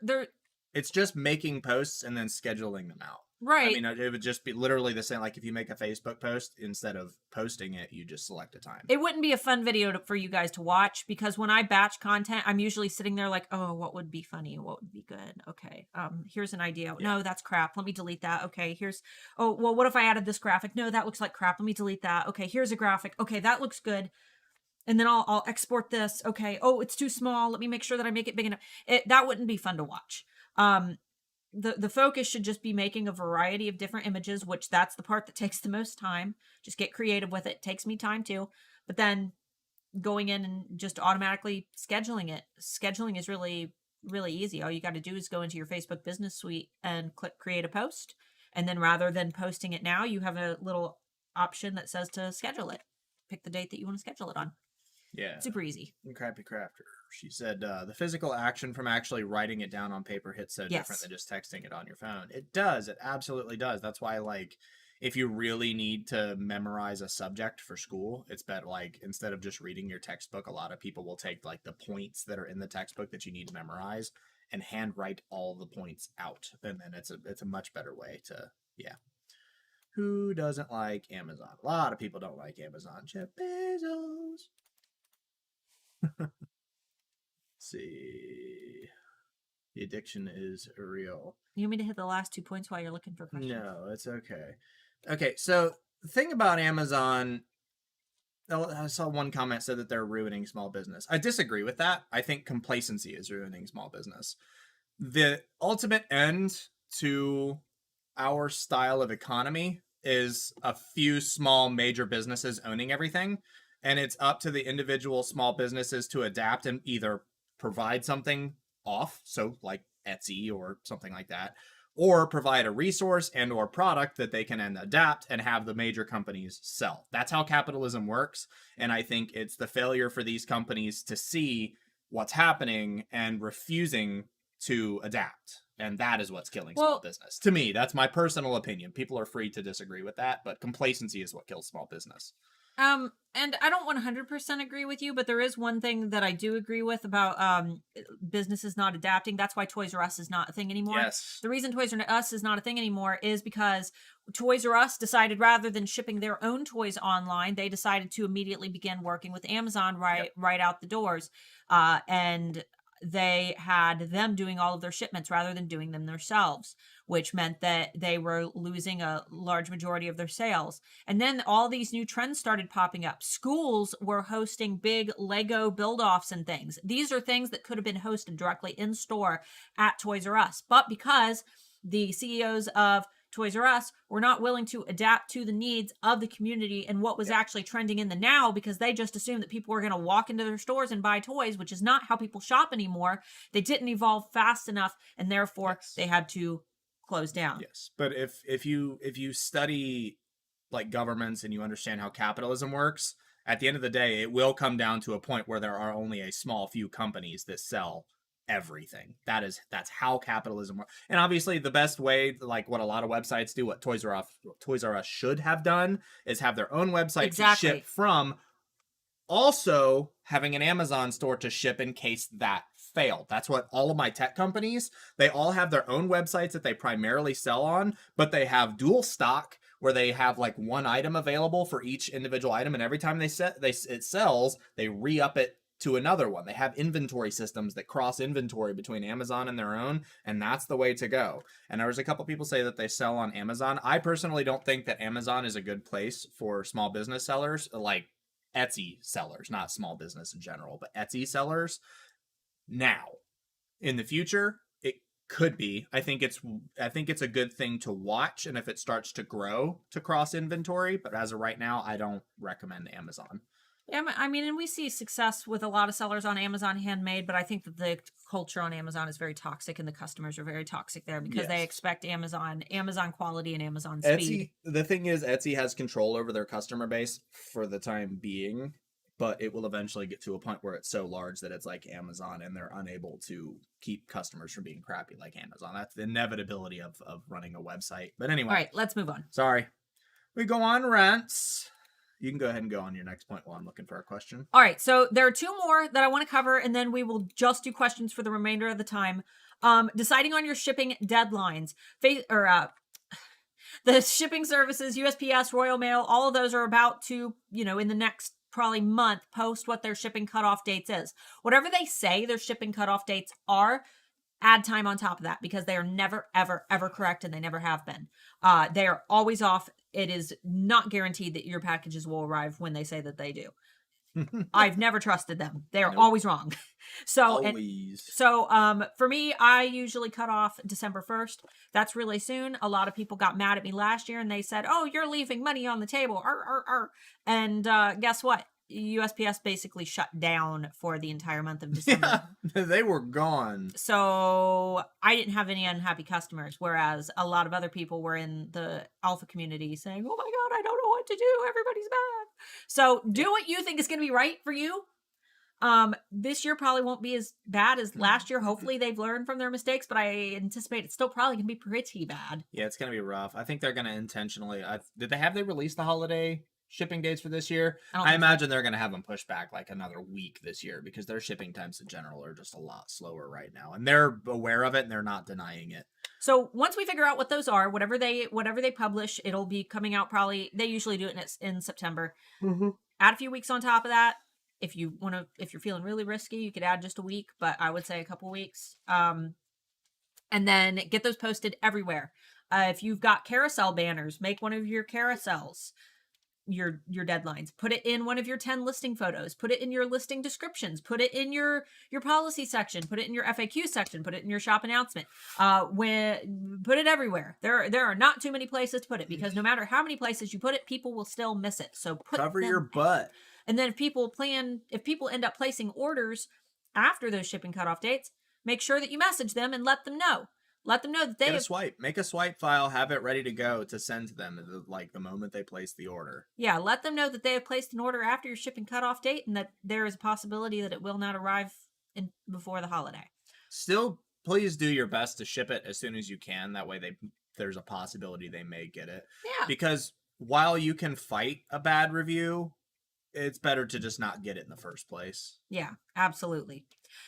it's just making posts and then scheduling them out. Right. I mean, it would just be literally the same. Like if you make a Facebook post, instead of posting it, you just select a time. It wouldn't be a fun video for you guys to watch, because when I batch content, I'm usually sitting there like, oh, what would be funny? What would be good? Okay. Here's an idea. Yeah. No, that's crap. Let me delete that. Okay. What if I added this graphic? No, that looks like crap. Let me delete that. Okay. Here's a graphic. Okay. That looks good. And then I'll export this. Okay. Oh, it's too small. Let me make sure that I make it big enough. That wouldn't be fun to watch. The focus should just be making a variety of different images, which that's the part that takes the most time. Just get creative with it. It takes me time too. But then going in and just automatically scheduling it. Scheduling is really, really easy. All you got to do is go into your Facebook Business Suite and click create a post. And then rather than posting it now, you have a little option that says to schedule it. Pick the date that you want to schedule it on. Yeah. Super easy. Crappy Crafter. She said the physical action from actually writing it down on paper hits so different Yes. than just texting it on your phone. It does. It absolutely does. That's why, like, if you really need to memorize a subject for school, it's better, like, instead of just reading your textbook, a lot of people will take, like, the points that are in the textbook that you need to memorize and handwrite all the points out. And then it's a much better way to, yeah. Who doesn't like Amazon? A lot of people don't like Amazon. Jeff Bezos. See. The addiction is real. You want me to hit the last 2 points while you're looking for questions? No, it's okay. Okay, so the thing about Amazon, I saw one comment said that they're ruining small business. I disagree with that. I think complacency is ruining small business. The ultimate end to our style of economy is a few small major businesses owning everything, and it's up to the individual small businesses to adapt and either provide something off, so like Etsy or something like that, or provide a resource and or product that they can then adapt and have the major companies sell. That's how capitalism works, and I think it's the failure for these companies to see what's happening and refusing to adapt. And that is what's killing small business. To me, that's my personal opinion. People are free to disagree with that, but complacency is what kills small business. And I don't 100% agree with you, but there is one thing that I do agree with about businesses not adapting. That's why Toys R Us is not a thing anymore. Yes. The reason Toys R Us is not a thing anymore is because Toys R Us decided rather than shipping their own toys online, they decided to immediately begin working with Amazon right out the doors. And they had them doing all of their shipments rather than doing them themselves, which meant that they were losing a large majority of their sales. And then all these new trends started popping up. Schools were hosting big Lego build-offs and things. These are things that could have been hosted directly in store at Toys R Us. But because the CEOs of Toys R Us were not willing to adapt to the needs of the community and what was actually trending in the now, because they just assumed that people were going to walk into their stores and buy toys, which is not how people shop anymore. They didn't evolve fast enough, and therefore they had to close down. Yes, but if you study like governments and you understand how capitalism works, at the end of the day, it will come down to a point where there are only a small few companies that sell everything. That's how capitalism works. And obviously the best way, like what a lot of websites do, what Toys R Us should have done, is have their own website to ship from, also having an Amazon store to ship in case that failed. That's what all of my tech companies, they all have their own websites that they primarily sell on, but they have dual stock where they have like one item available for each individual item, and every time it sells, they re-up it to another one. They have inventory systems that cross inventory between Amazon and their own, and that's the way to go. And there was a couple people say that they sell on Amazon. I personally don't think that Amazon is a good place for small business sellers, like Etsy sellers, not small business in general, but Etsy sellers. Now, in the future, it could be. I think it's a good thing to watch, and if it starts to grow to cross inventory, but as of right now, I don't recommend Amazon. Yeah, I mean, and we see success with a lot of sellers on Amazon Handmade, but I think that the culture on Amazon is very toxic, and the customers are very toxic there because they expect Amazon quality and Amazon speed. The thing is, Etsy has control over their customer base for the time being, but it will eventually get to a point where it's so large that it's like Amazon, and they're unable to keep customers from being crappy like Amazon. That's the inevitability of running a website. But anyway. All right, let's move on. Sorry. We go on rants. You can go ahead and go on your next point while I'm looking for a question. All right, so there are two more that I want to cover, and then we will just do questions for the remainder of the time. Deciding on your shipping deadlines. The shipping services, USPS, Royal Mail, all of those are about to, in the next probably month, post what their shipping cutoff dates is. Whatever they say their shipping cutoff dates are, add time on top of that, because they are never, ever, ever correct, and they never have been. They are always off. It is not guaranteed that your packages will arrive when they say that they do. I've never trusted them. They're always wrong. So for me, I usually cut off December 1st. That's really soon. A lot of people got mad at me last year, and they said, "Oh, you're leaving money on the table." And guess what? USPS basically shut down for the entire month of December. Yeah, they were gone. So I didn't have any unhappy customers, whereas a lot of other people were in the alpha community saying, "Oh my God, I don't know what to do. Everybody's bad." So do what you think is going to be right for you. This year probably won't be as bad as last year. Hopefully they've learned from their mistakes, but I anticipate it's still probably gonna be pretty bad. Yeah, it's gonna be rough. I think they're gonna intentionally. Did they release the holiday shipping dates for this year? I don't I think so. imagine they're gonna have them pushed back like another week this year because their shipping times in general are just a lot slower right now, and they're aware of it and they're not denying it. So once we figure out what those are, whatever they publish, it'll be coming out probably. They usually do it in September. Mm-hmm. Add a few weeks on top of that. If you're feeling really risky, you could add just a week, but I would say a couple weeks. And then get those posted everywhere. If you've got carousel banners, make one of your carousels your deadlines. Put it in one of your 10 listing photos. Put it in your listing descriptions. Put it in your policy section. Put it in your FAQ section. Put it in your shop announcement. Put it everywhere. There are not too many places to put it, because no matter how many places you put it, people will still miss it. So Cover your butt. And then if people end up placing orders after those shipping cutoff dates, make sure that you message them and let them know. Let them know that they Make a swipe file, have it ready to go to send to them the moment they place the order. Yeah, let them know that they have placed an order after your shipping cutoff date, and that there is a possibility that it will not arrive before the holiday. Still, please do your best to ship it as soon as you can. That way, there's a possibility they may get it. Yeah. Because while you can fight a bad review, it's better to just not get it in the first place. Yeah, absolutely.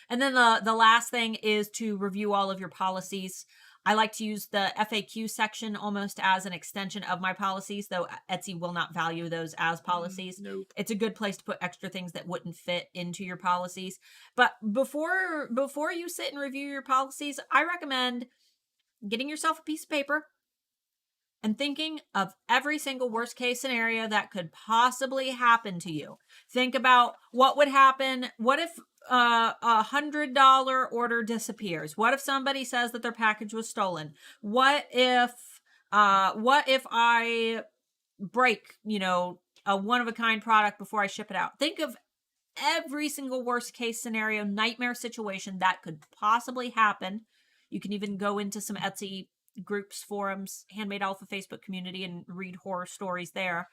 And then the last thing is to review all of your policies. I like to use the FAQ section almost as an extension of my policies, though Etsy will not value those as policies. Nope. It's a good place to put extra things that wouldn't fit into your policies. But before you sit and review your policies, I recommend getting yourself a piece of paper and thinking of every single worst case scenario that could possibly happen to you. Think about what would happen. What if $100 order disappears? What if somebody says that their package was stolen? What if I break, a one of a kind product before I ship it out? Think of every single worst case scenario, nightmare situation that could possibly happen. You can even go into some Etsy groups, forums, Handmade Alpha Facebook community, and read horror stories there.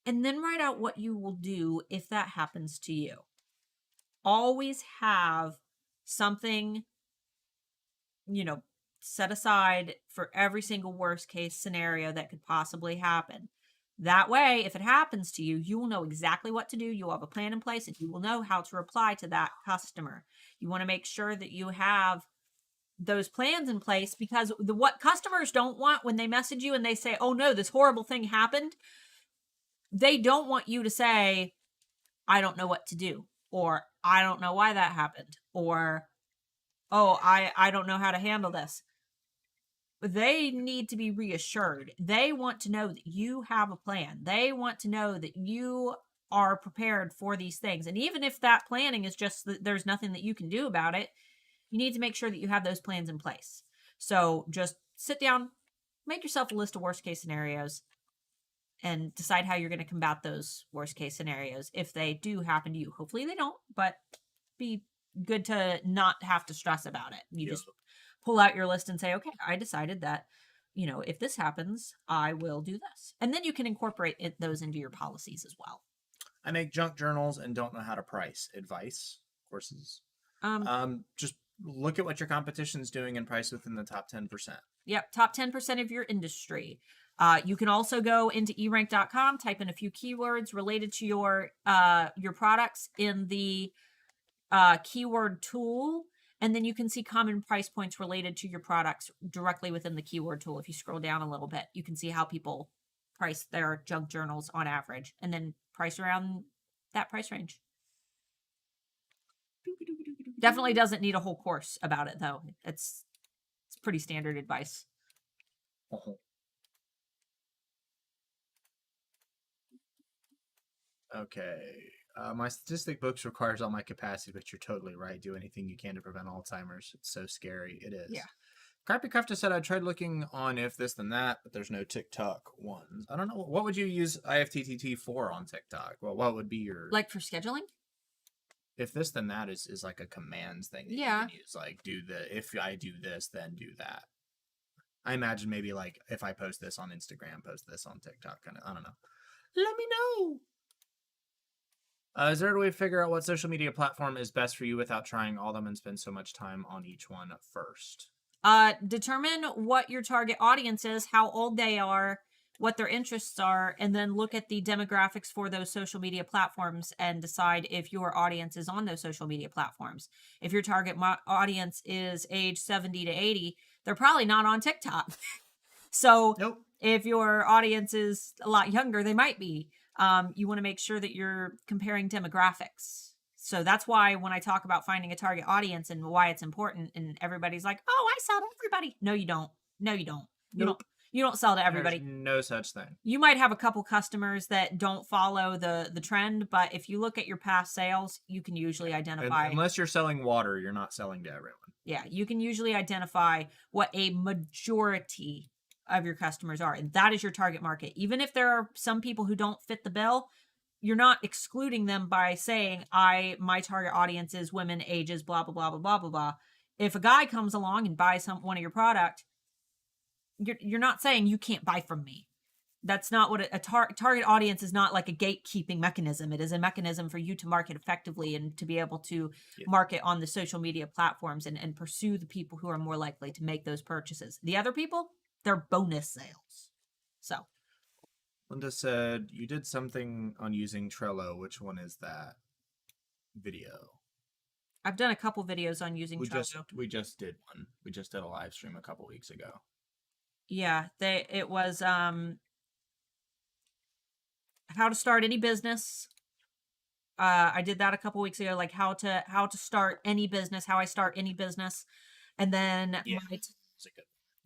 And then write out what you will do if that happens to you. Always have something, set aside for every single worst case scenario that could possibly happen. That way, if it happens to you, you will know exactly what to do. You'll have a plan in place, and you will know how to reply to that customer. You want to make sure that you have those plans in place, because what customers don't want when they message you and they say, "Oh no, this horrible thing happened," they don't want you to say, "I don't know what to do," or "I don't know why that happened," or "Oh, I don't know how to handle this." They need to be reassured. They want to know that you have a plan. They want to know that you are prepared for these things. And even if that planning is just that there's nothing that you can do about it, you need to make sure that you have those plans in place. So just sit down, make yourself a list of worst case scenarios, and decide how you're going to combat those worst case scenarios if they do happen to you. Hopefully they don't, but be good to not have to stress about it. You just pull out your list and say, okay, I decided that, if this happens, I will do this. And then you can incorporate those into your policies as well. I make junk journals and don't know how to price. Advice, courses. Just look at what your competition's doing and price within the top 10%. Yep, top 10% of your industry. You can also go into erank.com, type in a few keywords related to your products in the keyword tool, and then you can see common price points related to your products directly within the keyword tool. If you scroll down a little bit, you can see how people price their junk journals on average, and then price around that price range. Definitely doesn't need a whole course about it, though. It's pretty standard advice. Uh-huh. Okay. My statistic books requires all my capacity, but you're totally right. Do anything you can to prevent Alzheimer's. It's so scary. It is. Yeah. Crappy Crafter said I tried looking on if this then that, but there's no TikTok ones. I don't know. What would you use IFTTT for on TikTok? Well, what would be your... Like for scheduling? If this then that is like a commands thing that you can use. Like, if I do this, then do that. I imagine maybe like if I post this on Instagram, post this on TikTok. Kind of, I don't know. Let me know. Is there a way to figure out what social media platform is best for you without trying all of them and spend so much time on each one first? Determine what your target audience is, how old they are, what their interests are, and then look at the demographics for those social media platforms and decide if your audience is on those social media platforms. If your target audience is age 70 to 80, they're probably not on TikTok. So Nope. if your audience is a lot younger, they might be. You want to make sure that you're comparing demographics. So that's why when I talk about finding a target audience and why it's important, and everybody's like, "Oh, I sell to everybody." No, you don't. No, you don't. You don't. Nope. You don't sell to There's everybody. no such thing. You might have a couple customers that don't follow the trend, but if you look at your past sales, you can usually identify. Unless you're selling water, you're not selling to everyone. Yeah, you can usually identify what a majority of your customers are, and that is your target market. Even if there are some people who don't fit the bill, you're not excluding them by saying my target audience is women, ages, blah blah blah blah blah blah blah. If a guy comes along and buys one of your product, you're not saying you can't buy from me. That's not what a target audience is. Not like a gatekeeping mechanism. It is a mechanism for you to market effectively and to be able to market on the social media platforms and pursue the people who are more likely to make those purchases. The other people, they're bonus sales. So Linda said you did something on using Trello. Which one is that video? I've done a couple videos on using Trello. We just did one. We just did a live stream a couple weeks ago. Yeah, it was how to start any business. I did that a couple weeks ago, like how to start any business, how I start any business, and then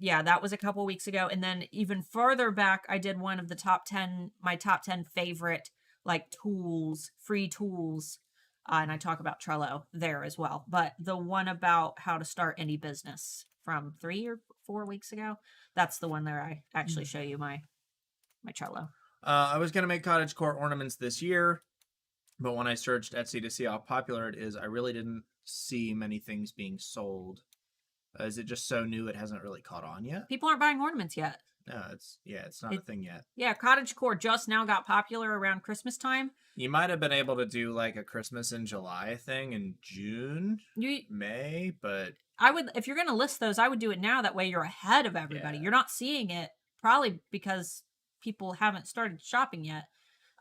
that was a couple weeks ago. And then even further back, I did one of the my top 10 favorite like tools, free tools, and I talk about Trello there as well. But the one about how to start any business from 3 or 4 weeks ago, that's the one there. I actually show you my Trello. I was going to make cottagecore ornaments this year, but when I searched Etsy to see how popular it is, I really didn't see many things being sold. Is it just so new it hasn't really caught on yet? People aren't buying ornaments yet. No, it's not a thing yet. Yeah, cottagecore just now got popular around Christmas time. You might have been able to do like a Christmas in July thing in June, May, but I would, if you're going to list those, I would do it now. That way you're ahead of everybody. Yeah. You're not seeing it probably because people haven't started shopping yet.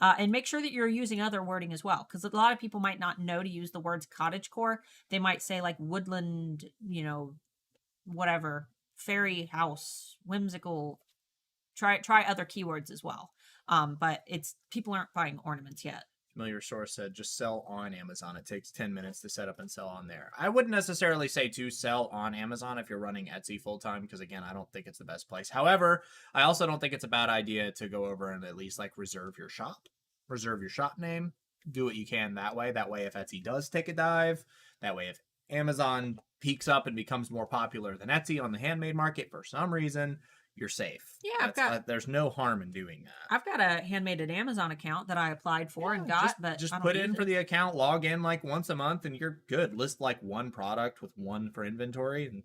And make sure that you're using other wording as well, because a lot of people might not know to use the words cottagecore. They might say like woodland, whatever, fairy house, whimsical. Try other keywords as well. But people aren't buying ornaments yet. Familiar Source said just sell on Amazon. It takes 10 minutes to set up and sell on there. I wouldn't necessarily say to sell on Amazon if you're running Etsy full time, because again, I don't think it's the best place. However, I also don't think it's a bad idea to go over and at least like reserve your shop name. Do what you can that way. That way, if Etsy does take a dive, that way if Amazon peaks up and becomes more popular than Etsy on the handmade market for some reason, you're safe. Yeah, there's no harm in doing that. I've got a Handmade at Amazon account that I applied for and got, but just put in for the account, log in like once a month, and you're good. List like one product with one for inventory, and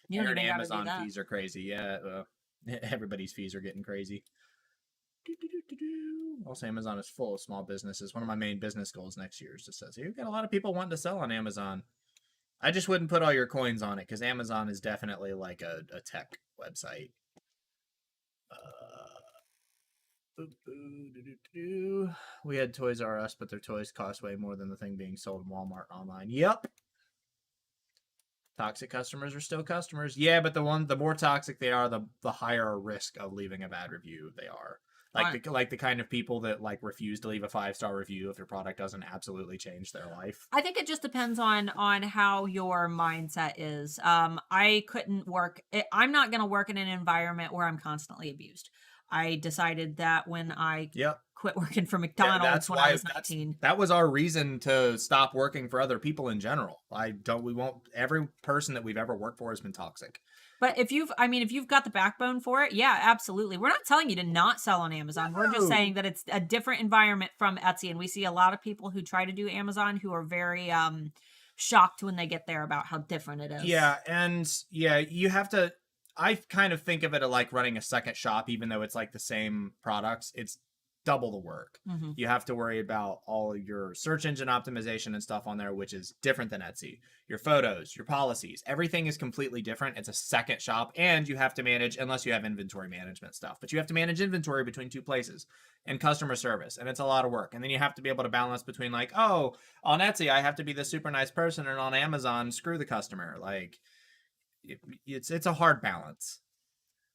your Amazon fees are crazy. Yeah, everybody's fees are getting crazy. Also, Amazon is full of small businesses. One of my main business goals next year is just says you've got a lot of people wanting to sell on Amazon. I just wouldn't put all your coins on it because Amazon is definitely like a tech website. We had Toys R Us, but their toys cost way more than the thing being sold in Walmart online. Yep. Toxic customers are still customers. Yeah, but the more toxic they are, the higher risk of leaving a bad review they are. Like the kind of people that like refuse to leave a 5-star review if your product doesn't absolutely change their life. I think it just depends on how your mindset is. I couldn't work. I'm not going to work in an environment where I'm constantly abused. I decided that when I quit working for McDonald's when I was 19. That was our reason to stop working for other people in general. Every person that we've ever worked for has been toxic. But if you've got the backbone for it, yeah, absolutely. We're not telling you to not sell on Amazon. No. We're just saying that it's a different environment from Etsy. And we see a lot of people who try to do Amazon who are very shocked when they get there about how different it is. Yeah, and you have to... I kind of think of it like running a second shop, even though it's like the same products. It's double the work. Mm-hmm. You have to worry about all your search engine optimization and stuff on there, which is different than Etsy. Your photos, your policies, everything is completely different. It's a second shop, and you have to manage, unless you have inventory management stuff, but you have to manage inventory between two places and customer service, and it's a lot of work. And then you have to be able to balance between like, oh, on Etsy I have to be the super nice person, and on Amazon screw the customer. Like it's a hard balance.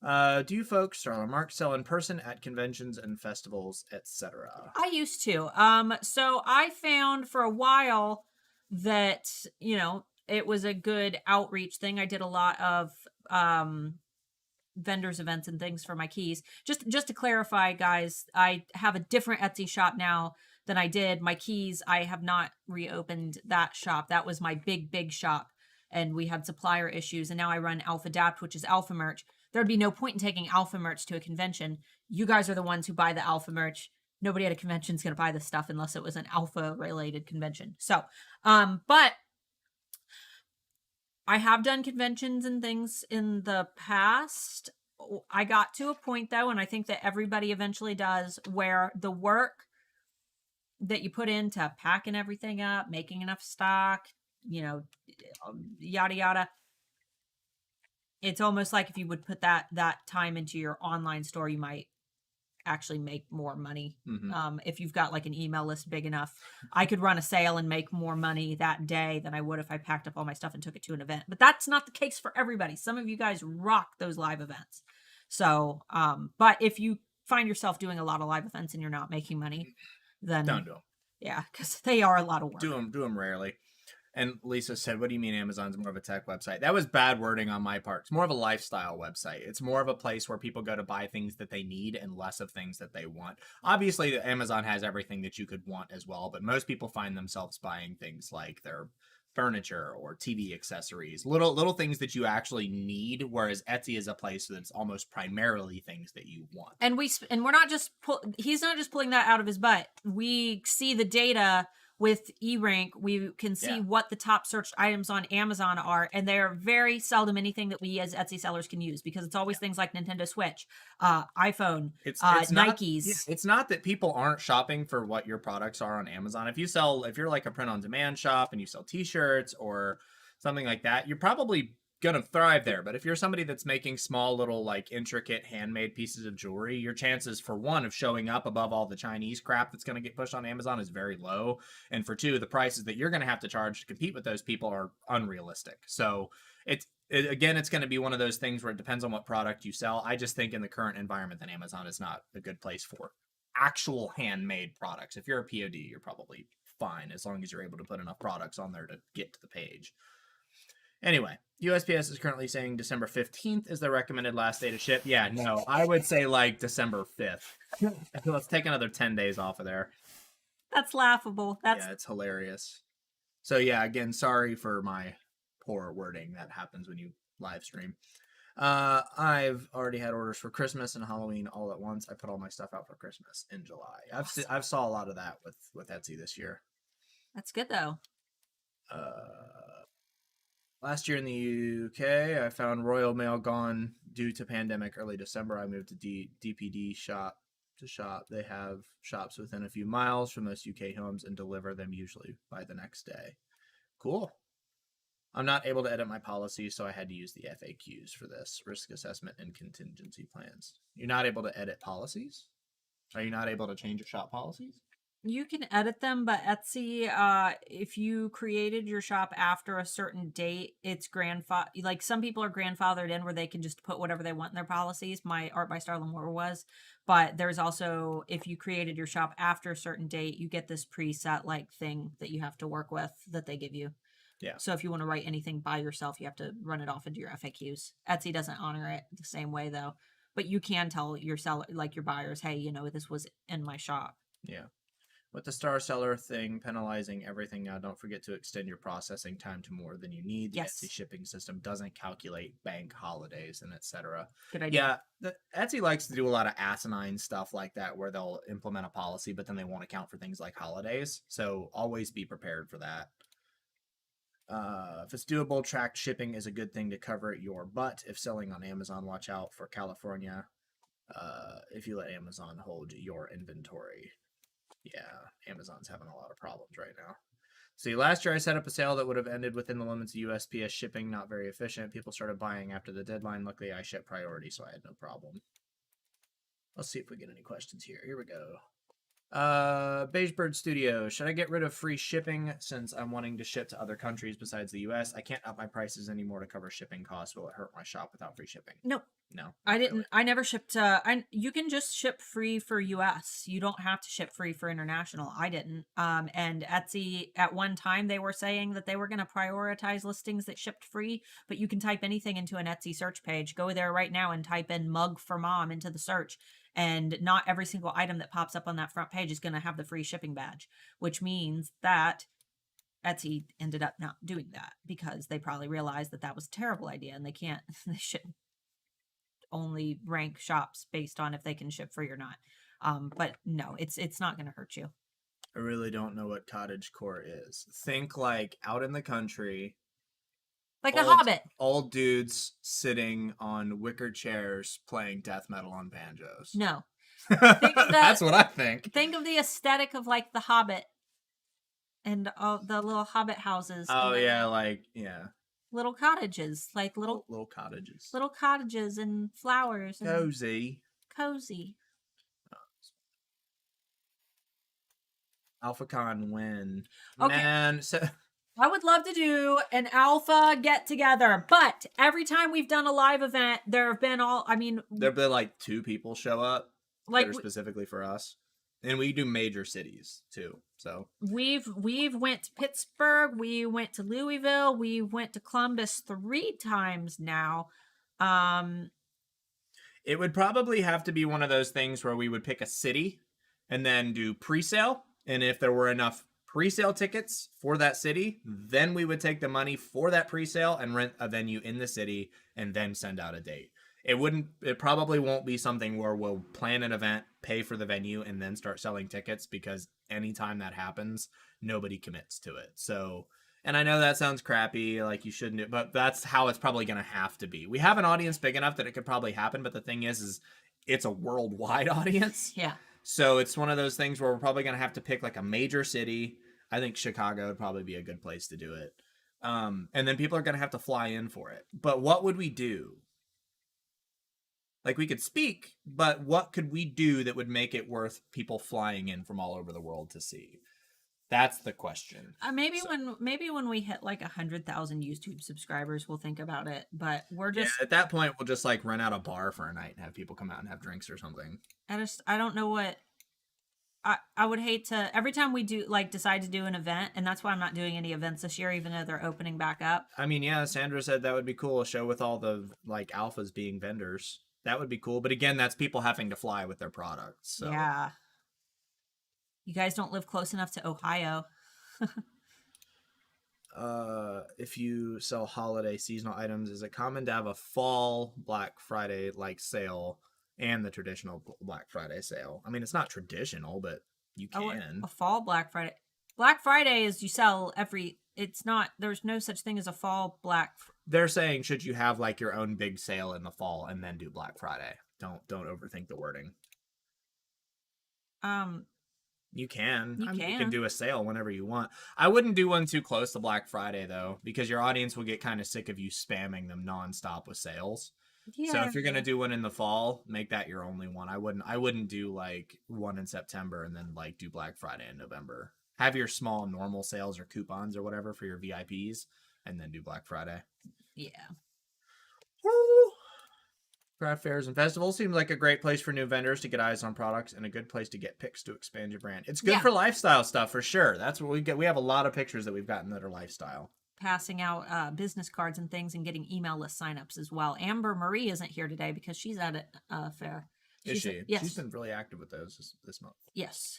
Do you folks, Starla Mark, sell in person at conventions and festivals, etc.? I used to. So I found for a while that, it was a good outreach thing. I did a lot of vendors events and things for my keys. Just to clarify, guys, I have a different Etsy shop now than I did. My keys, I have not reopened that shop. That was my big shop, and we had supplier issues, and now I run Alpha Adapt, which is Alpha merch. There'd be no point in taking Alpha merch to a convention. You guys are the ones who buy the Alpha merch. Nobody at a convention is going to buy this stuff unless it was an Alpha related convention. So, but I have done conventions and things in the past. I got to a point though, and I think that everybody eventually does, where the work that you put into packing everything up, making enough stock, yada yada. It's almost like if you would put that time into your online store, you might actually make more money. Mm-hmm. If you've got like an email list big enough, I could run a sale and make more money that day than I would if I packed up all my stuff and took it to an event. But that's not the case for everybody. Some of you guys rock those live events. So, but if you find yourself doing a lot of live events and you're not making money, then Don't do them. Yeah, because they are a lot of work. Do them rarely. And Lisa said, what do you mean Amazon's more of a tech website? That was bad wording on my part. It's more of a lifestyle website. It's more of a place where people go to buy things that they need and less of things that they want. Obviously, Amazon has everything that you could want as well, but most people find themselves buying things like their furniture or TV accessories, little things that you actually need, whereas Etsy is a place that's almost primarily things that you want. And we're not just he's not just pulling that out of his butt. We see the data with eRank. We can see what the top searched items on Amazon are, and they are very seldom anything that we as Etsy sellers can use, because it's always things like Nintendo Switch, iPhone, it's Nikes. It's not that people aren't shopping for what your products are on Amazon. If you're like a print on demand shop and you sell t-shirts or something like that, you're probably gonna thrive there. But if you're somebody that's making small little like intricate handmade pieces of jewelry, your chances for one of showing up above all the Chinese crap that's gonna get pushed on Amazon is very low, and for two, the prices that you're gonna have to charge to compete with those people are unrealistic. So again, it's going to be one of those things where it depends on what product you sell. I just think in the current environment that Amazon is not a good place for actual handmade products. If you're a POD, you're probably fine as long as you're able to put enough products on there to get to the page. Anyway, USPS is currently saying December 15th is the recommended last day to ship. Yeah, no, I would say like December 5th. Let's take another 10 days off of there. That's laughable. Yeah, it's hilarious. So yeah, again, sorry for my poor wording that happens when you live stream. I've already had orders for Christmas and Halloween all at once. I put all my stuff out for Christmas in July. I've saw a lot of that with Etsy this year. That's good though. Last year in the UK, I found Royal Mail gone due to pandemic early December. I moved to DPD shop to shop. They have shops within a few miles from most UK homes and deliver them usually by the next day. Cool. I'm not able to edit my policies, so I had to use the FAQs for this risk assessment and contingency plans. You're not able to edit policies? Are you not able to change your shop policies? You can edit them, but Etsy, if you created your shop after a certain date, it's like some people are grandfathered in where they can just put whatever they want in their policies. My Art by Starla Moore was, but there's also, if you created your shop after a certain date, you get this preset like thing that you have to work with that they give you. Yeah. So if you want to write anything by yourself, you have to run it off into your FAQs. Etsy doesn't honor it the same way though, but you can tell your seller, like your buyers, hey, this was in my shop. Yeah. With the star seller thing penalizing everything now, don't forget to extend your processing time to more than you need. The Etsy shipping system doesn't calculate bank holidays and etc. Good idea. Yeah, Etsy likes to do a lot of asinine stuff like that where they'll implement a policy, but then they won't account for things like holidays. So always be prepared for that. If it's doable, tracked shipping is a good thing to cover your butt. If selling on Amazon, watch out for California. if you let Amazon hold your inventory. Yeah, Amazon's having a lot of problems right now. See, last year I set up a sale that would have ended within the limits of USPS shipping, not very efficient. People started buying after the deadline. Luckily, I shipped priority, so I had no problem. Let's see if we get any questions here. Here we go. Beige Bird Studio. Should I get rid of free shipping since I'm wanting to ship to other countries besides the US? I can't up my prices anymore to cover shipping costs. Will it hurt my shop without free shipping? Nope. No. I didn't. I never shipped. You can just ship free for US. You don't have to ship free for international. I didn't. And Etsy at one time they were saying that they were going to prioritize listings that shipped free, but you can type anything into an Etsy search page. Go there right now and type in mug for mom into the search. And not every single item that pops up on that front page is going to have the free shipping badge, which means that Etsy ended up not doing that because they probably realized that that was a terrible idea and they can't, they shouldn't only rank shops based on if they can ship free or not. But no, it's not going to hurt you. I really don't know what cottagecore is. Think like out in the country. Like The Hobbit. Old dudes sitting on wicker chairs playing death metal on banjos. No. That's what I think. Think of the aesthetic of like The Hobbit and the little hobbit houses. Oh, yeah, like, yeah. Little cottages, like little cottages. Little cottages and flowers. And cozy. AlphaCon win. Okay. Man, so... I would love to do an alpha get together, but every time we've done a live event, there have been there have been like 2 people show up like that are specifically for us. And we do major cities too. So we've went to Pittsburgh, we went to Louisville, we went to Columbus 3 times now. It would probably have to be one of those things where we would pick a city and then do pre-sale. And if there were enough pre-sale tickets for that city, then we would take the money for that pre-sale and rent a venue in the city and then send out a date. It probably won't be something where we'll plan an event, pay for the venue, and then start selling tickets, because anytime that happens, nobody commits to it. So, and I know that sounds crappy, like you shouldn't do, but that's how it's probably going to have to be. We have an audience big enough that it could probably happen, but the thing is it's a worldwide audience. Yeah. So it's one of those things where we're probably going to have to pick like a major city. I think Chicago would probably be a good place to do it. And then people are going to have to fly in for it. But what would we do? Like, we could speak, but what could we do that would make it worth people flying in from all over the world to see? That's the question. Maybe when we hit like 100,000 YouTube subscribers, we'll think about it. But we're just at that point, we'll just like rent out a bar for a night and have people come out and have drinks or something. I don't know what. I would hate to, every time we do decide to do an event, and that's why I'm not doing any events this year, even though they're opening back up. I mean, yeah, Sandra said that would be cool, a show with all the like alphas being vendors. That would be cool. But again, that's people having to fly with their products. So. Yeah. You guys don't live close enough to Ohio. If you sell holiday seasonal items, is it common to have a fall Black Friday like sale and the traditional Black Friday sale? I mean, it's not traditional, but you can. A fall Black Friday. Black Friday is you sell it's not, there's no such thing as a fall They're saying, should you have like your own big sale in the fall and then do Black Friday? Don't overthink the wording. You can. You can do a sale whenever you want. I wouldn't do one too close to Black Friday though, because your audience will get kind of sick of you spamming them nonstop with sales. Yeah. So if you're gonna do one in the fall, make that your only one. I wouldn't do like one in September and then like do Black Friday in November. Have your small normal sales or coupons or whatever for your VIPs, and then do Black Friday. Yeah. Woo! Craft fairs and festivals seems like a great place for new vendors to get eyes on products, and a good place to get pics to expand your brand. It's good for lifestyle stuff for sure. That's what we get. We have a lot of pictures that we've gotten that are lifestyle. Passing out business cards and things and getting email list signups as well. Amber Marie isn't here today because she's at a fair. Is she? Yes. She's been really active with those this month. Yes.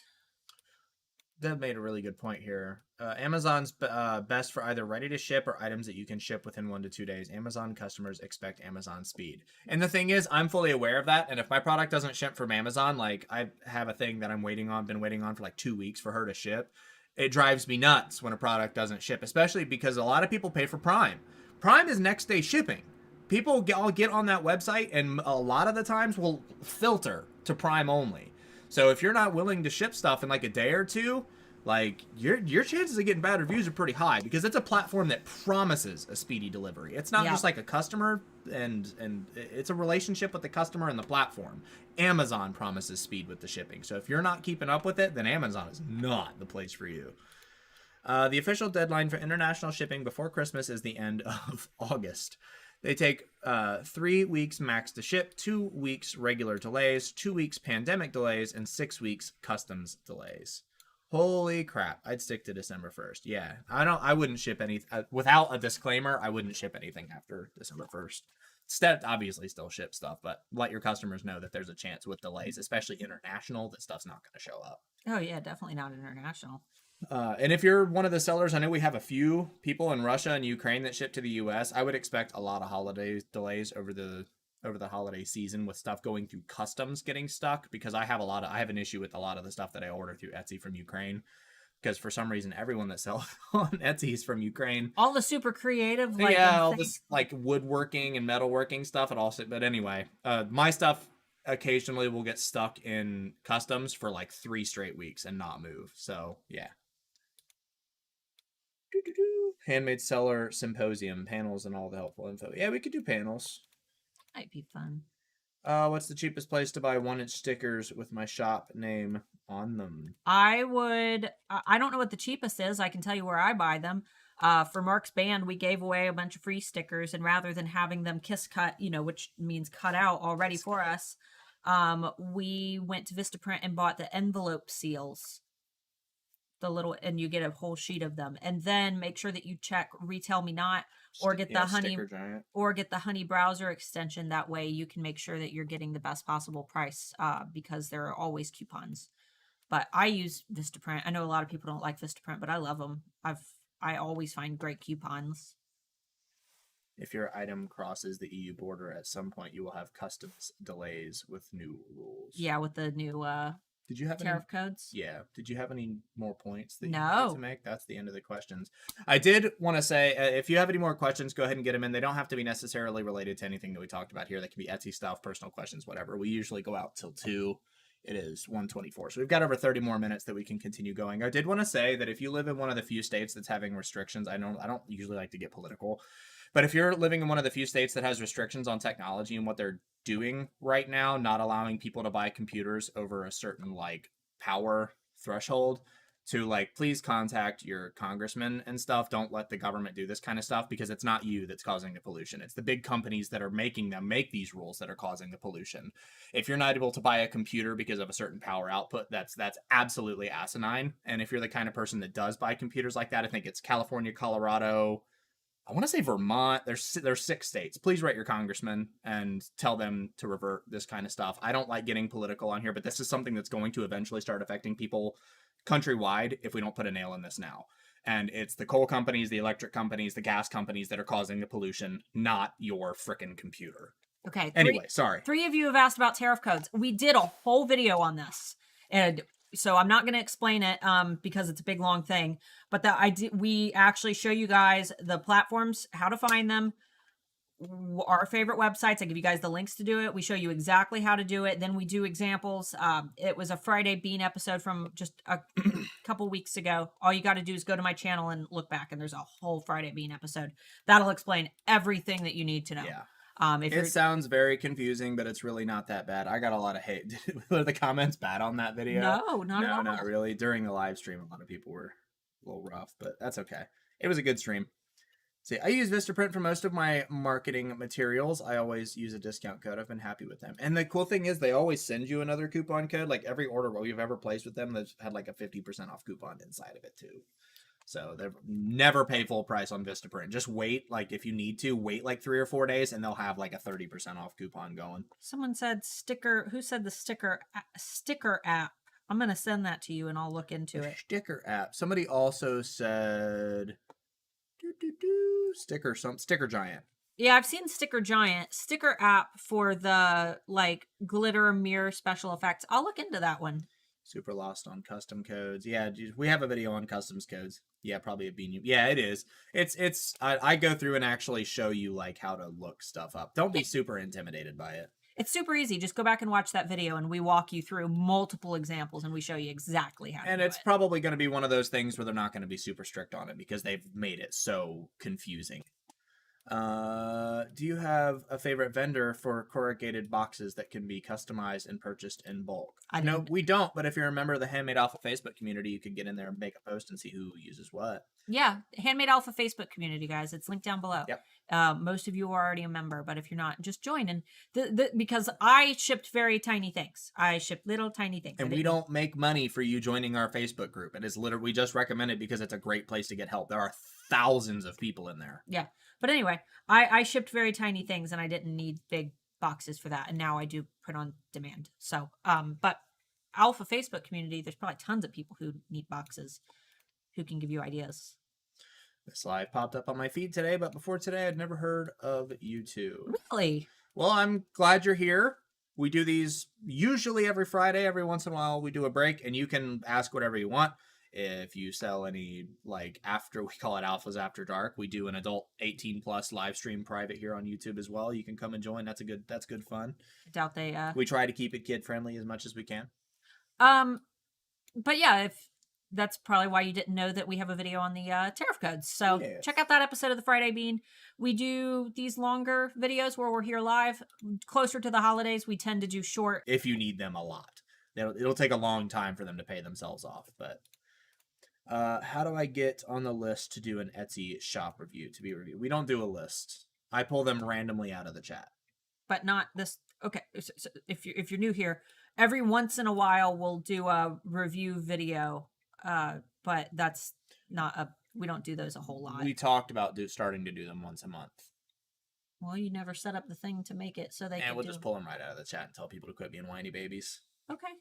Dev made a really good point here. Amazon's best for either ready to ship or items that you can ship within 1 to 2 days. Amazon customers expect Amazon speed. And the thing is, I'm fully aware of that. And if my product doesn't ship from Amazon, like I have a thing that I'm been waiting on for like 2 weeks for her to ship. It drives me nuts when a product doesn't ship, especially because a lot of people pay for Prime. Prime is next day shipping. I'll get on that website, and a lot of the times will filter to Prime only. So if you're not willing to ship stuff in like a day or two, like your chances of getting bad reviews are pretty high, because it's a platform that promises a speedy delivery. It's not Yeah. just like a customer, and it's a relationship with the customer and the platform. Amazon promises speed with the shipping. So if you're not keeping up with it, then Amazon is not the place for you. The official deadline for international shipping before Christmas is the end of August. They take 3 weeks max to ship, 2 weeks regular delays, 2 weeks pandemic delays, and 6 weeks customs delays. Holy crap! I'd stick to December 1st. Yeah, I wouldn't ship any without a disclaimer. I wouldn't ship anything after December 1st. Obviously still ship stuff, but let your customers know that there's a chance with delays, especially international, that stuff's not going to show up. Oh yeah, definitely not international. And if you're one of the sellers, I know we have a few people in Russia and Ukraine that ship to the U.S. I would expect a lot of holiday delays over the holiday season, with stuff going through customs getting stuck, because I have an issue with a lot of the stuff that I order through Etsy from Ukraine, because for some reason everyone that sells on Etsy is from Ukraine. All the super creative, like, yeah, all this like woodworking and metalworking stuff, and also, but anyway, my stuff occasionally will get stuck in customs for like 3 straight weeks and not move. So yeah. Handmade seller symposium, panels, and all the helpful info. Yeah, we could do panels. might be fun. What's the cheapest place to buy 1-inch stickers with my shop name on them? I don't know what the cheapest is. I can tell you where I buy them. For Mark's band, we gave away a bunch of free stickers, and rather than having them kiss cut, which means cut out already for us, we went to Vistaprint and bought the envelope seals. And you get a whole sheet of them, and then make sure that you check Retail Me Not, or get the honey browser extension. That way you can make sure that you're getting the best possible price, because there are always coupons. But I use Vistaprint. I know a lot of people don't like Vistaprint, but I love them. I always find great coupons. If your item crosses the EU border at some point, you will have customs delays with new rules. Yeah, with the new did you have tariff codes? Yeah. Did you have any more points that you No. wanted to make? That's the end of the questions. I did want to say, if you have any more questions, go ahead and get them in. They don't have to be necessarily related to anything that we talked about here. They can be Etsy stuff, personal questions, whatever. We usually go out till 2. It is 1:24. So we've got over 30 more minutes that we can continue going. I did want to say that if you live in one of the few states that's having restrictions, I don't usually like to get political, but if you're living in one of the few states that has restrictions on technology and what they're doing right now, not allowing people to buy computers over a certain like power threshold, to like, please contact your congressman and stuff. Don't let the government do this kind of stuff, because it's not you that's causing the pollution. It's the big companies that are making them make these rules that are causing the pollution. If you're not able to buy a computer because of a certain power output, that's absolutely asinine. And if you're the kind of person that does buy computers like that, I think it's California, Colorado, I want to say Vermont. There's 6 states. Please write your congressman and tell them to revert this kind of stuff. I don't like getting political on here, but this is something that's going to eventually start affecting people countrywide if we don't put a nail in this now. And it's the coal companies, the electric companies, the gas companies that are causing the pollution, not your frickin' computer. Okay. Anyway, sorry. 3 of you have asked about tariff codes. We did a whole video on this, and so I'm not going to explain it because it's a big long thing. But we actually show you guys the platforms, how to find them, our favorite websites. I give you guys the links to do it. We show you exactly how to do it. Then we do examples. It was a Friday Bean episode from just a couple weeks ago. All you got to do is go to my channel and look back, and there's a whole Friday Bean episode that'll explain everything that you need to know. Yeah. It sounds very confusing, but it's really not that bad. I got a lot of hate. Were the comments bad on that video? No, not really. During the live stream, a lot of people were a little rough, but that's okay. It was a good stream. See, I use Vistaprint for most of my marketing materials. I always use a discount code. I've been happy with them. And the cool thing is they always send you another coupon code. Like every order we've ever placed with them, they've had like a 50% off coupon inside of it too. So they've never pay full price on Vistaprint. Just wait, like if you need to, wait like 3 or 4 days, and they'll have like a 30% off coupon going. Someone said sticker. Who said the sticker app? I'm going to send that to you, and I'll look into it. Sticker app. Somebody also said Sticker Giant. Yeah, I've seen Sticker Giant. Sticker app for the like glitter mirror special effects. I'll look into that one. Super lost on custom codes. Yeah, we have a video on customs codes. Yeah, probably a bean. Yeah, it is. It's. I go through and actually show you like how to look stuff up. Don't be super intimidated by it. It's super easy. Just go back and watch that video, and we walk you through multiple examples, and we show you exactly how to And do it's it. probably going to be one of those things where they're not going to be super strict on it because they've made it so confusing. Do you have a favorite vendor for corrugated boxes that can be customized and purchased in bulk? No, we don't. But if you're a member of the Handmade Alpha Facebook community, you can get in there and make a post and see who uses what. Yeah, Handmade Alpha Facebook community, guys. It's linked down below. Yep. Most of you are already a member, but if you're not, just join. And because I shipped very tiny things. I shipped little tiny things. And we don't make money for you joining our Facebook group. It is literally, we just recommend it because it's a great place to get help. There are thousands of people in there. Yeah. But anyway, I shipped very tiny things and I didn't need big boxes for that. And now I do print on demand. So, but Alpha Facebook community, there's probably tons of people who need boxes who can give you ideas. This live popped up on my feed today, but before today, I'd never heard of you two. Really? Well, I'm glad you're here. We do these usually every Friday. Every once in a while, we do a break, and you can ask whatever you want. If you sell any, like, after, we call it Alphas After Dark, we do an adult 18 plus live stream private here on YouTube as well. You can come and join. That's good fun. I doubt they we try to keep it kid friendly as much as we can. But yeah, if that's probably why you didn't know that we have a video on the tariff codes. So Yes. Check out that episode of the Friday Bean. We do these longer videos where we're here live. Closer to the holidays, we tend to do short. If you need them a lot. It'll take a long time for them to pay themselves off. But how do I get on the list to do an Etsy shop review to be reviewed? We don't do a list. I pull them randomly out of the chat. But not this. Okay, so if you're new here, every once in a while we'll do a review video. But that's not we don't do those a whole lot. We talked about starting to do them once a month. Well, you never set up the thing to make it so they can. And we'll just pull them right out of the chat and tell people to quit being whiny babies. Okay,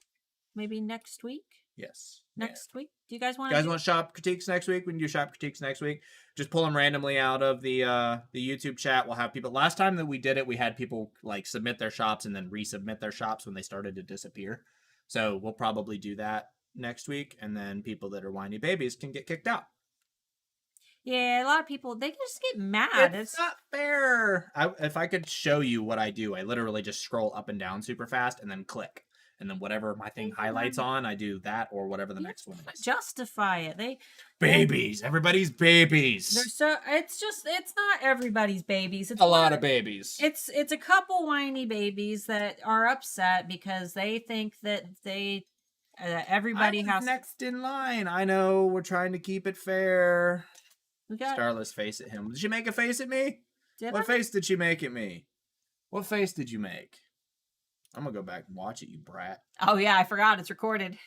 maybe next week. Yes. Next week. Do you guys want? You guys want shop critiques next week? We can do shop critiques next week. Just pull them randomly out of the YouTube chat. We'll have people. Last time that we did it, we had people like submit their shops and then resubmit their shops when they started to disappear. So we'll probably do that next week, and then people that are whiny babies can get kicked out. Yeah, a lot of people, they just get mad. It's not fair. If I could show you what I do, I literally just scroll up and down super fast and then click. And then whatever my thing highlights on, I do that or whatever the next one is. Justify it. Babies. Everybody's babies. It's not everybody's babies. It's a lot of babies. It's a couple whiny babies that are upset because they think that everybody has next in line. I know we're trying to keep it fair. We got Starla's face at him. Did she make a face at me? What face did she make at me? What face did you make? I'm gonna go back and watch it, you brat. Oh yeah, I forgot it's recorded.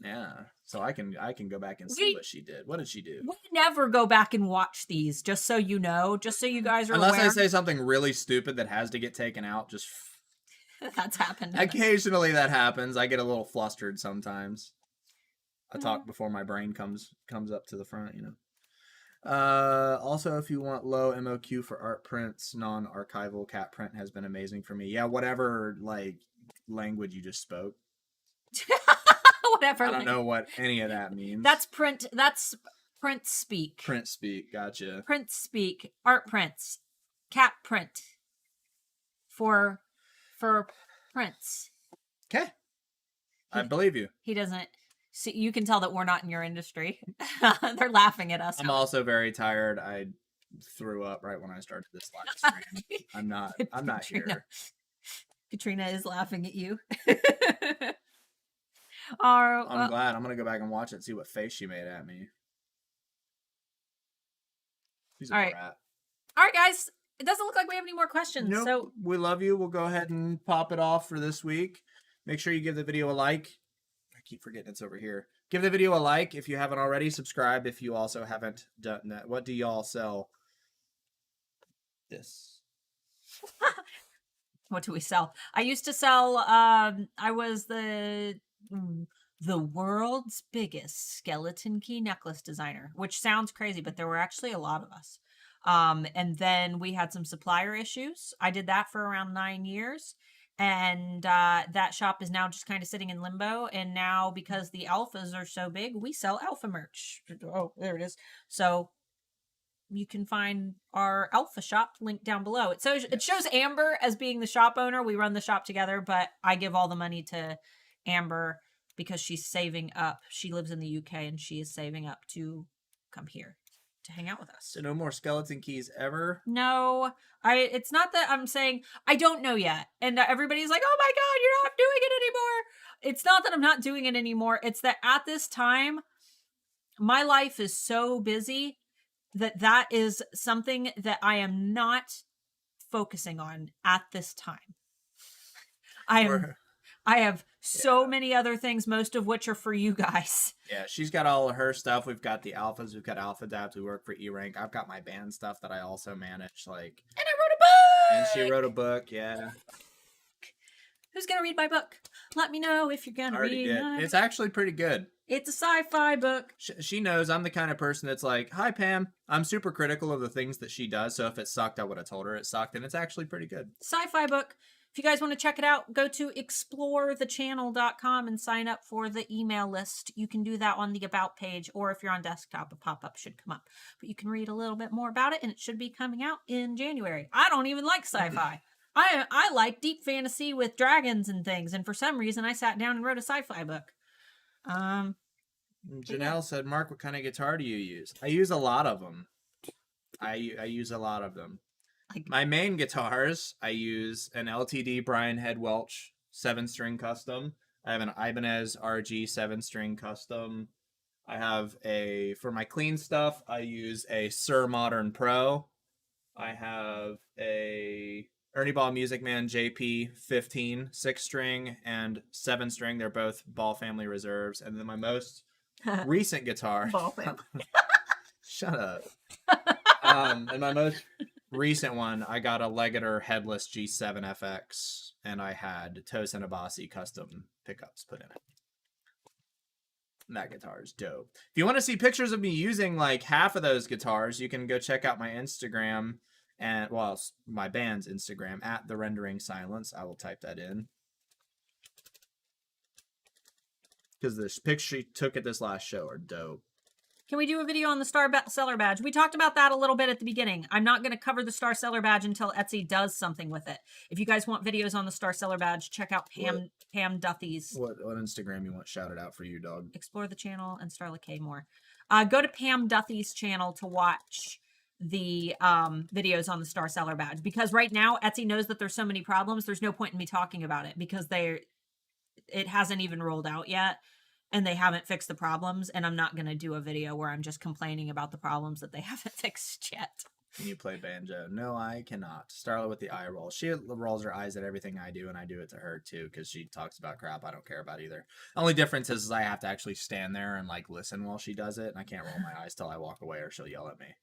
Yeah, so I can go back and see what she did. What did she do? We never go back and watch these, just so you know, just so you guys are Unless aware. I say something really stupid that has to get taken out, just that's happened. Occasionally that happens. I get a little flustered sometimes. I talk before my brain comes up to the front, you know. Also, if you want low MOQ for art prints, non-archival cat print has been amazing for me. Yeah, whatever like language you just spoke. Whatever. I don't know what any of that means. That's print speak. Print speak, gotcha. Print speak, art prints, cat print for prints. Okay. I believe you. He doesn't. See, you can tell that we're not in your industry. They're laughing at us. I'm also very tired. I threw up right when I started this live stream. I'm not here. Katrina is laughing at you. I'm glad. I'm gonna go back and watch it and see what face she made at me. She's a brat. All right, guys. It doesn't look like we have any more questions. Nope. So we love you. We'll go ahead and pop it off for this week. Make sure you give the video a like. I keep forgetting it's over here. Give the video a like if you haven't already. Subscribe if you also haven't done that. What do y'all sell? This. What do we sell? I used to sell. I was the world's biggest skeleton key necklace designer, which sounds crazy, but there were actually a lot of us. And then we had some supplier issues. I did that for around 9 years. And that shop is now just kind of sitting in limbo. And now, because the alphas are so big, we sell alpha merch. Oh, there it is. So you can find our alpha shop linked down below. It shows Amber as being the shop owner. We run the shop together, but I give all the money to Amber because she's saving up. She lives in the UK and she is saving up to come here to hang out with us. So no more skeleton keys ever? No, it's not that I'm saying I don't know yet. And everybody's like, "Oh my god, you're not doing it anymore." It's not that I'm not doing it anymore. It's that at this time my life is so busy that is something that I am not focusing on at this time. I have so many other things, most of which are for you guys. Yeah, she's got all of her stuff. We've got the alphas. We've got Alpha Dabs. We work for E-Rank. I've got my band stuff that I also manage. Like, and I wrote a book! And she wrote a book, yeah. Who's going to read my book? Let me know if you're going to read it. It's actually pretty good. It's a sci-fi book. She knows I'm the kind of person that's like, "Hi, Pam." I'm super critical of the things that she does, so if it sucked, I would have told her it sucked, and it's actually pretty good. Sci-fi book. If you guys want to check it out, go to explorethechannel.com and sign up for the email list. You can do that on the About page, or if you're on desktop, a pop-up should come up. But you can read a little bit more about it, and it should be coming out in January. I don't even like sci-fi. I like deep fantasy with dragons and things, and for some reason, I sat down and wrote a sci-fi book. Janelle said, "Mark, what kind of guitar do you use?" I use a lot of them. I use a lot of them. My main guitars, I use an LTD Brian Head Welch 7-string custom. I have an Ibanez RG 7-string custom. I have for my clean stuff, I use a Sir Modern Pro. I have a Ernie Ball Music Man JP 15 6-string and 7-string. They're both Ball Family Reserves. And then my most recent guitar. Ball Family. Shut up. And my most recent one, I got a Legator Headless G7 FX, and I had Tosin Abasi custom pickups put in it. And that guitar is dope. If you want to see pictures of me using like half of those guitars, you can go check out my Instagram and, well, my band's Instagram at The Rendering Silence. I will type that in. Because the pictures she took at this last show are dope. Can we do a video on the Star Seller Badge? We talked about that a little bit at the beginning. I'm not going to cover the Star Seller Badge until Etsy does something with it. If you guys want videos on the Star Seller Badge, check out Pam Duthie's. What Instagram you want shouted out for you, dog? Explore the channel and Starla K more. Go to Pam Duthie's channel to watch the videos on the Star Seller Badge. Because right now, Etsy knows that there's so many problems. There's no point in me talking about it because it hasn't even rolled out yet. And they haven't fixed the problems, and I'm not going to do a video where I'm just complaining about the problems that they haven't fixed yet. Can you play banjo? No, I cannot. Starla with the eye roll. She rolls her eyes at everything I do, and I do it to her, too, because she talks about crap I don't care about either. The only difference is I have to actually stand there and, like, listen while she does it, and I can't roll my eyes till I walk away or she'll yell at me.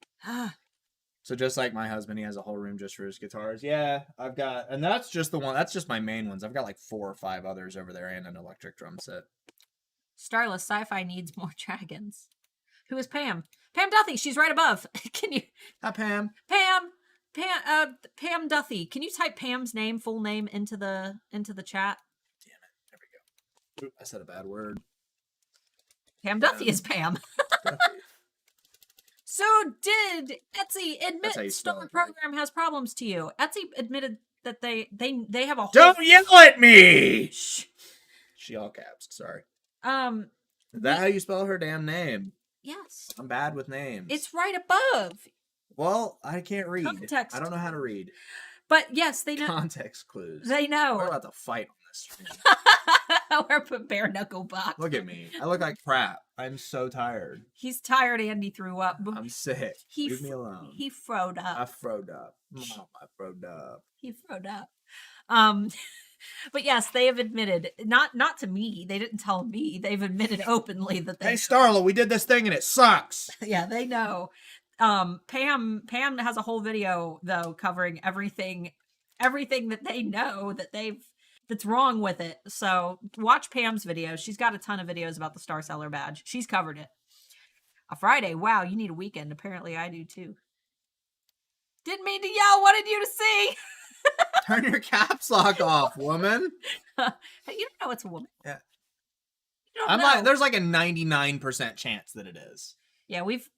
So just like my husband, he has a whole room just for his guitars. Yeah, I've got, and that's just the one, that's just my main ones. I've got, like, 4 or 5 others over there and an electric drum set. Starla Sci-Fi needs more dragons. Who is Pam? Pam Duthie. She's right above. Can you? Hi, Pam. Pam Duthie. Can you type Pam's full name into the chat? Damn it! There we go. Oop, I said a bad word. Pam Duthie is Pam. So did Etsy admit Star Program has problems to you? Etsy admitted that they have a whole... Don't yell at me! Shh. She all caps. Sorry. Is that how you spell her damn name? Yes. I'm bad with names. It's right above. Well, I can't read. Context. I don't know how to read. But yes, they know. Context clues. They know. We're about to fight on this stream. We're bare knuckle box. Look at me. I look like crap. I'm so tired. He's tired and he threw up. I'm sick. Leave me alone. He froed up. I froed up. Mom, I froed up. He froed up. But yes, they have admitted, not to me, they didn't tell me, they've admitted openly that they... Hey, Starla, we did this thing and it sucks. Yeah, they know. Pam has a whole video, though, covering everything that they know that's wrong with it. So watch Pam's video. She's got a ton of videos about the Star Seller Badge. She's covered it. A Friday. Wow, you need a weekend. Apparently I do, too. Didn't mean to yell. Wanted you to see. Turn your caps lock off, woman. You don't know it's a woman. Yeah. You don't I'm know. like, there's like a 99% chance that it is. Yeah, we've.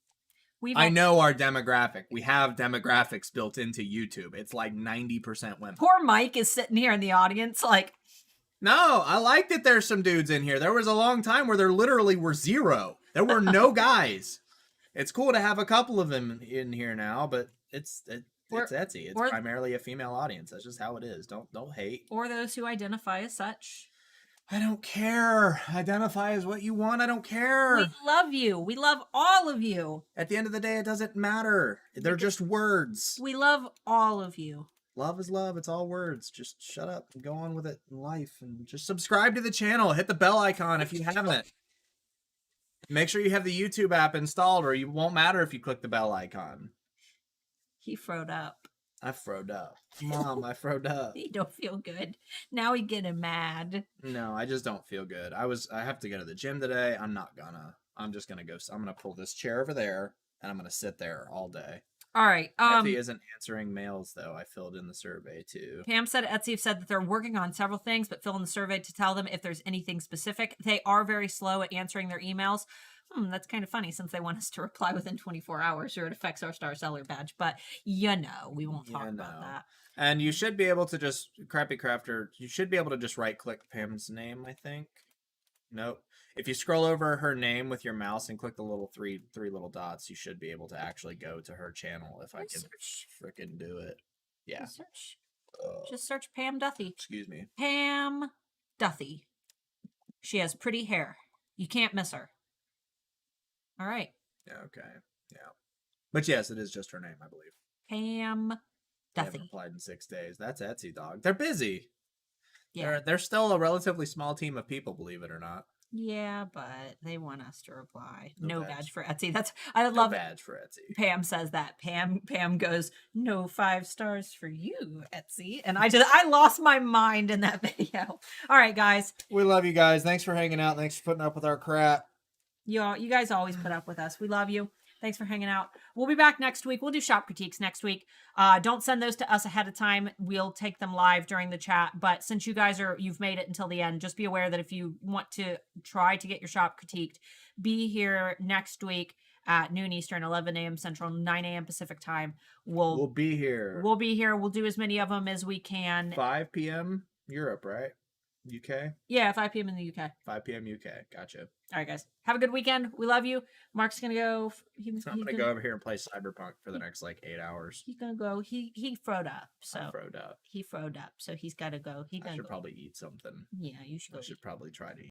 I know our demographic. We have demographics built into YouTube. It's like 90% women. Poor Mike is sitting here in the audience, like. No, I like that there's some dudes in here. There was a long time where there literally were zero. There were no guys. It's cool to have a couple of them in here now, but it's Etsy. It's primarily a female audience. That's just how it is. Don't hate. Or those who identify as such. I don't care. Identify as what you want. I don't care. We love you. We love all of you. At the end of the day, it doesn't matter. They're just words. We love all of you. Love is love. It's all words. Just shut up and go on with it in life. And just subscribe to the channel. Hit the bell icon if you haven't. Make sure you have the YouTube app installed or it won't matter if you click the bell icon. He froed up. I froed up. Mom, I froed up. He don't feel good. Now he getting mad. No, I just don't feel good. I have to go to the gym today. I'm not gonna. I'm just gonna go. I'm gonna pull this chair over there and I'm gonna sit there all day. All right. Etsy isn't answering mails though. I filled in the survey too. Pam said Etsy said that they're working on several things, but fill in the survey to tell them if there's anything specific. They are very slow at answering their emails. That's kind of funny since they want us to reply within 24 hours or it affects our Star Seller badge. But we won't talk about that. And you should be able to just, Crappy Crafter, you should be able to just right click Pam's name, I think. Nope. If you scroll over her name with your mouse and click the little three little dots, you should be able to actually go to her channel if I can frickin' do it. Yeah. Just search Pam Duthie. Excuse me. Pam Duthie. She has pretty hair. You can't miss her. All right. Yeah, okay. Yeah. But yes, it is just her name, I believe. Pam Duthie. They haven't replied in 6 days. That's Etsy, dog. They're busy. Yeah. They're still a relatively small team of people, believe it or not. Yeah, but they want us to reply. No badge for Etsy. I love badge for Etsy. Pam says that. Pam goes, no 5 stars for you, Etsy. And I lost my mind in that video. All right, guys. We love you guys. Thanks for hanging out. Thanks for putting up with our crap. You guys always put up with us. We love you. Thanks for hanging out. We'll be back next week. We'll do shop critiques next week. Don't send those to us ahead of time. We'll take them live during the chat. But since you've made it until the end, just be aware that if you want to try to get your shop critiqued, be here next week at noon Eastern, 11 a.m. Central, 9 a.m. Pacific time. We'll be here. We'll be here. We'll do as many of them as we can. 5 p.m. Europe, right? UK? Yeah, 5 p.m. in the UK. 5 p.m. UK. Gotcha. All right, guys. Have a good weekend. We love you. Mark's going to go. I'm going to go over here and play Cyberpunk for the next, 8 hours. He's going to go. He froed up. So I froed up. He froed up. So he's got to go. I should probably eat something. Yeah, you should go. I should probably try to eat.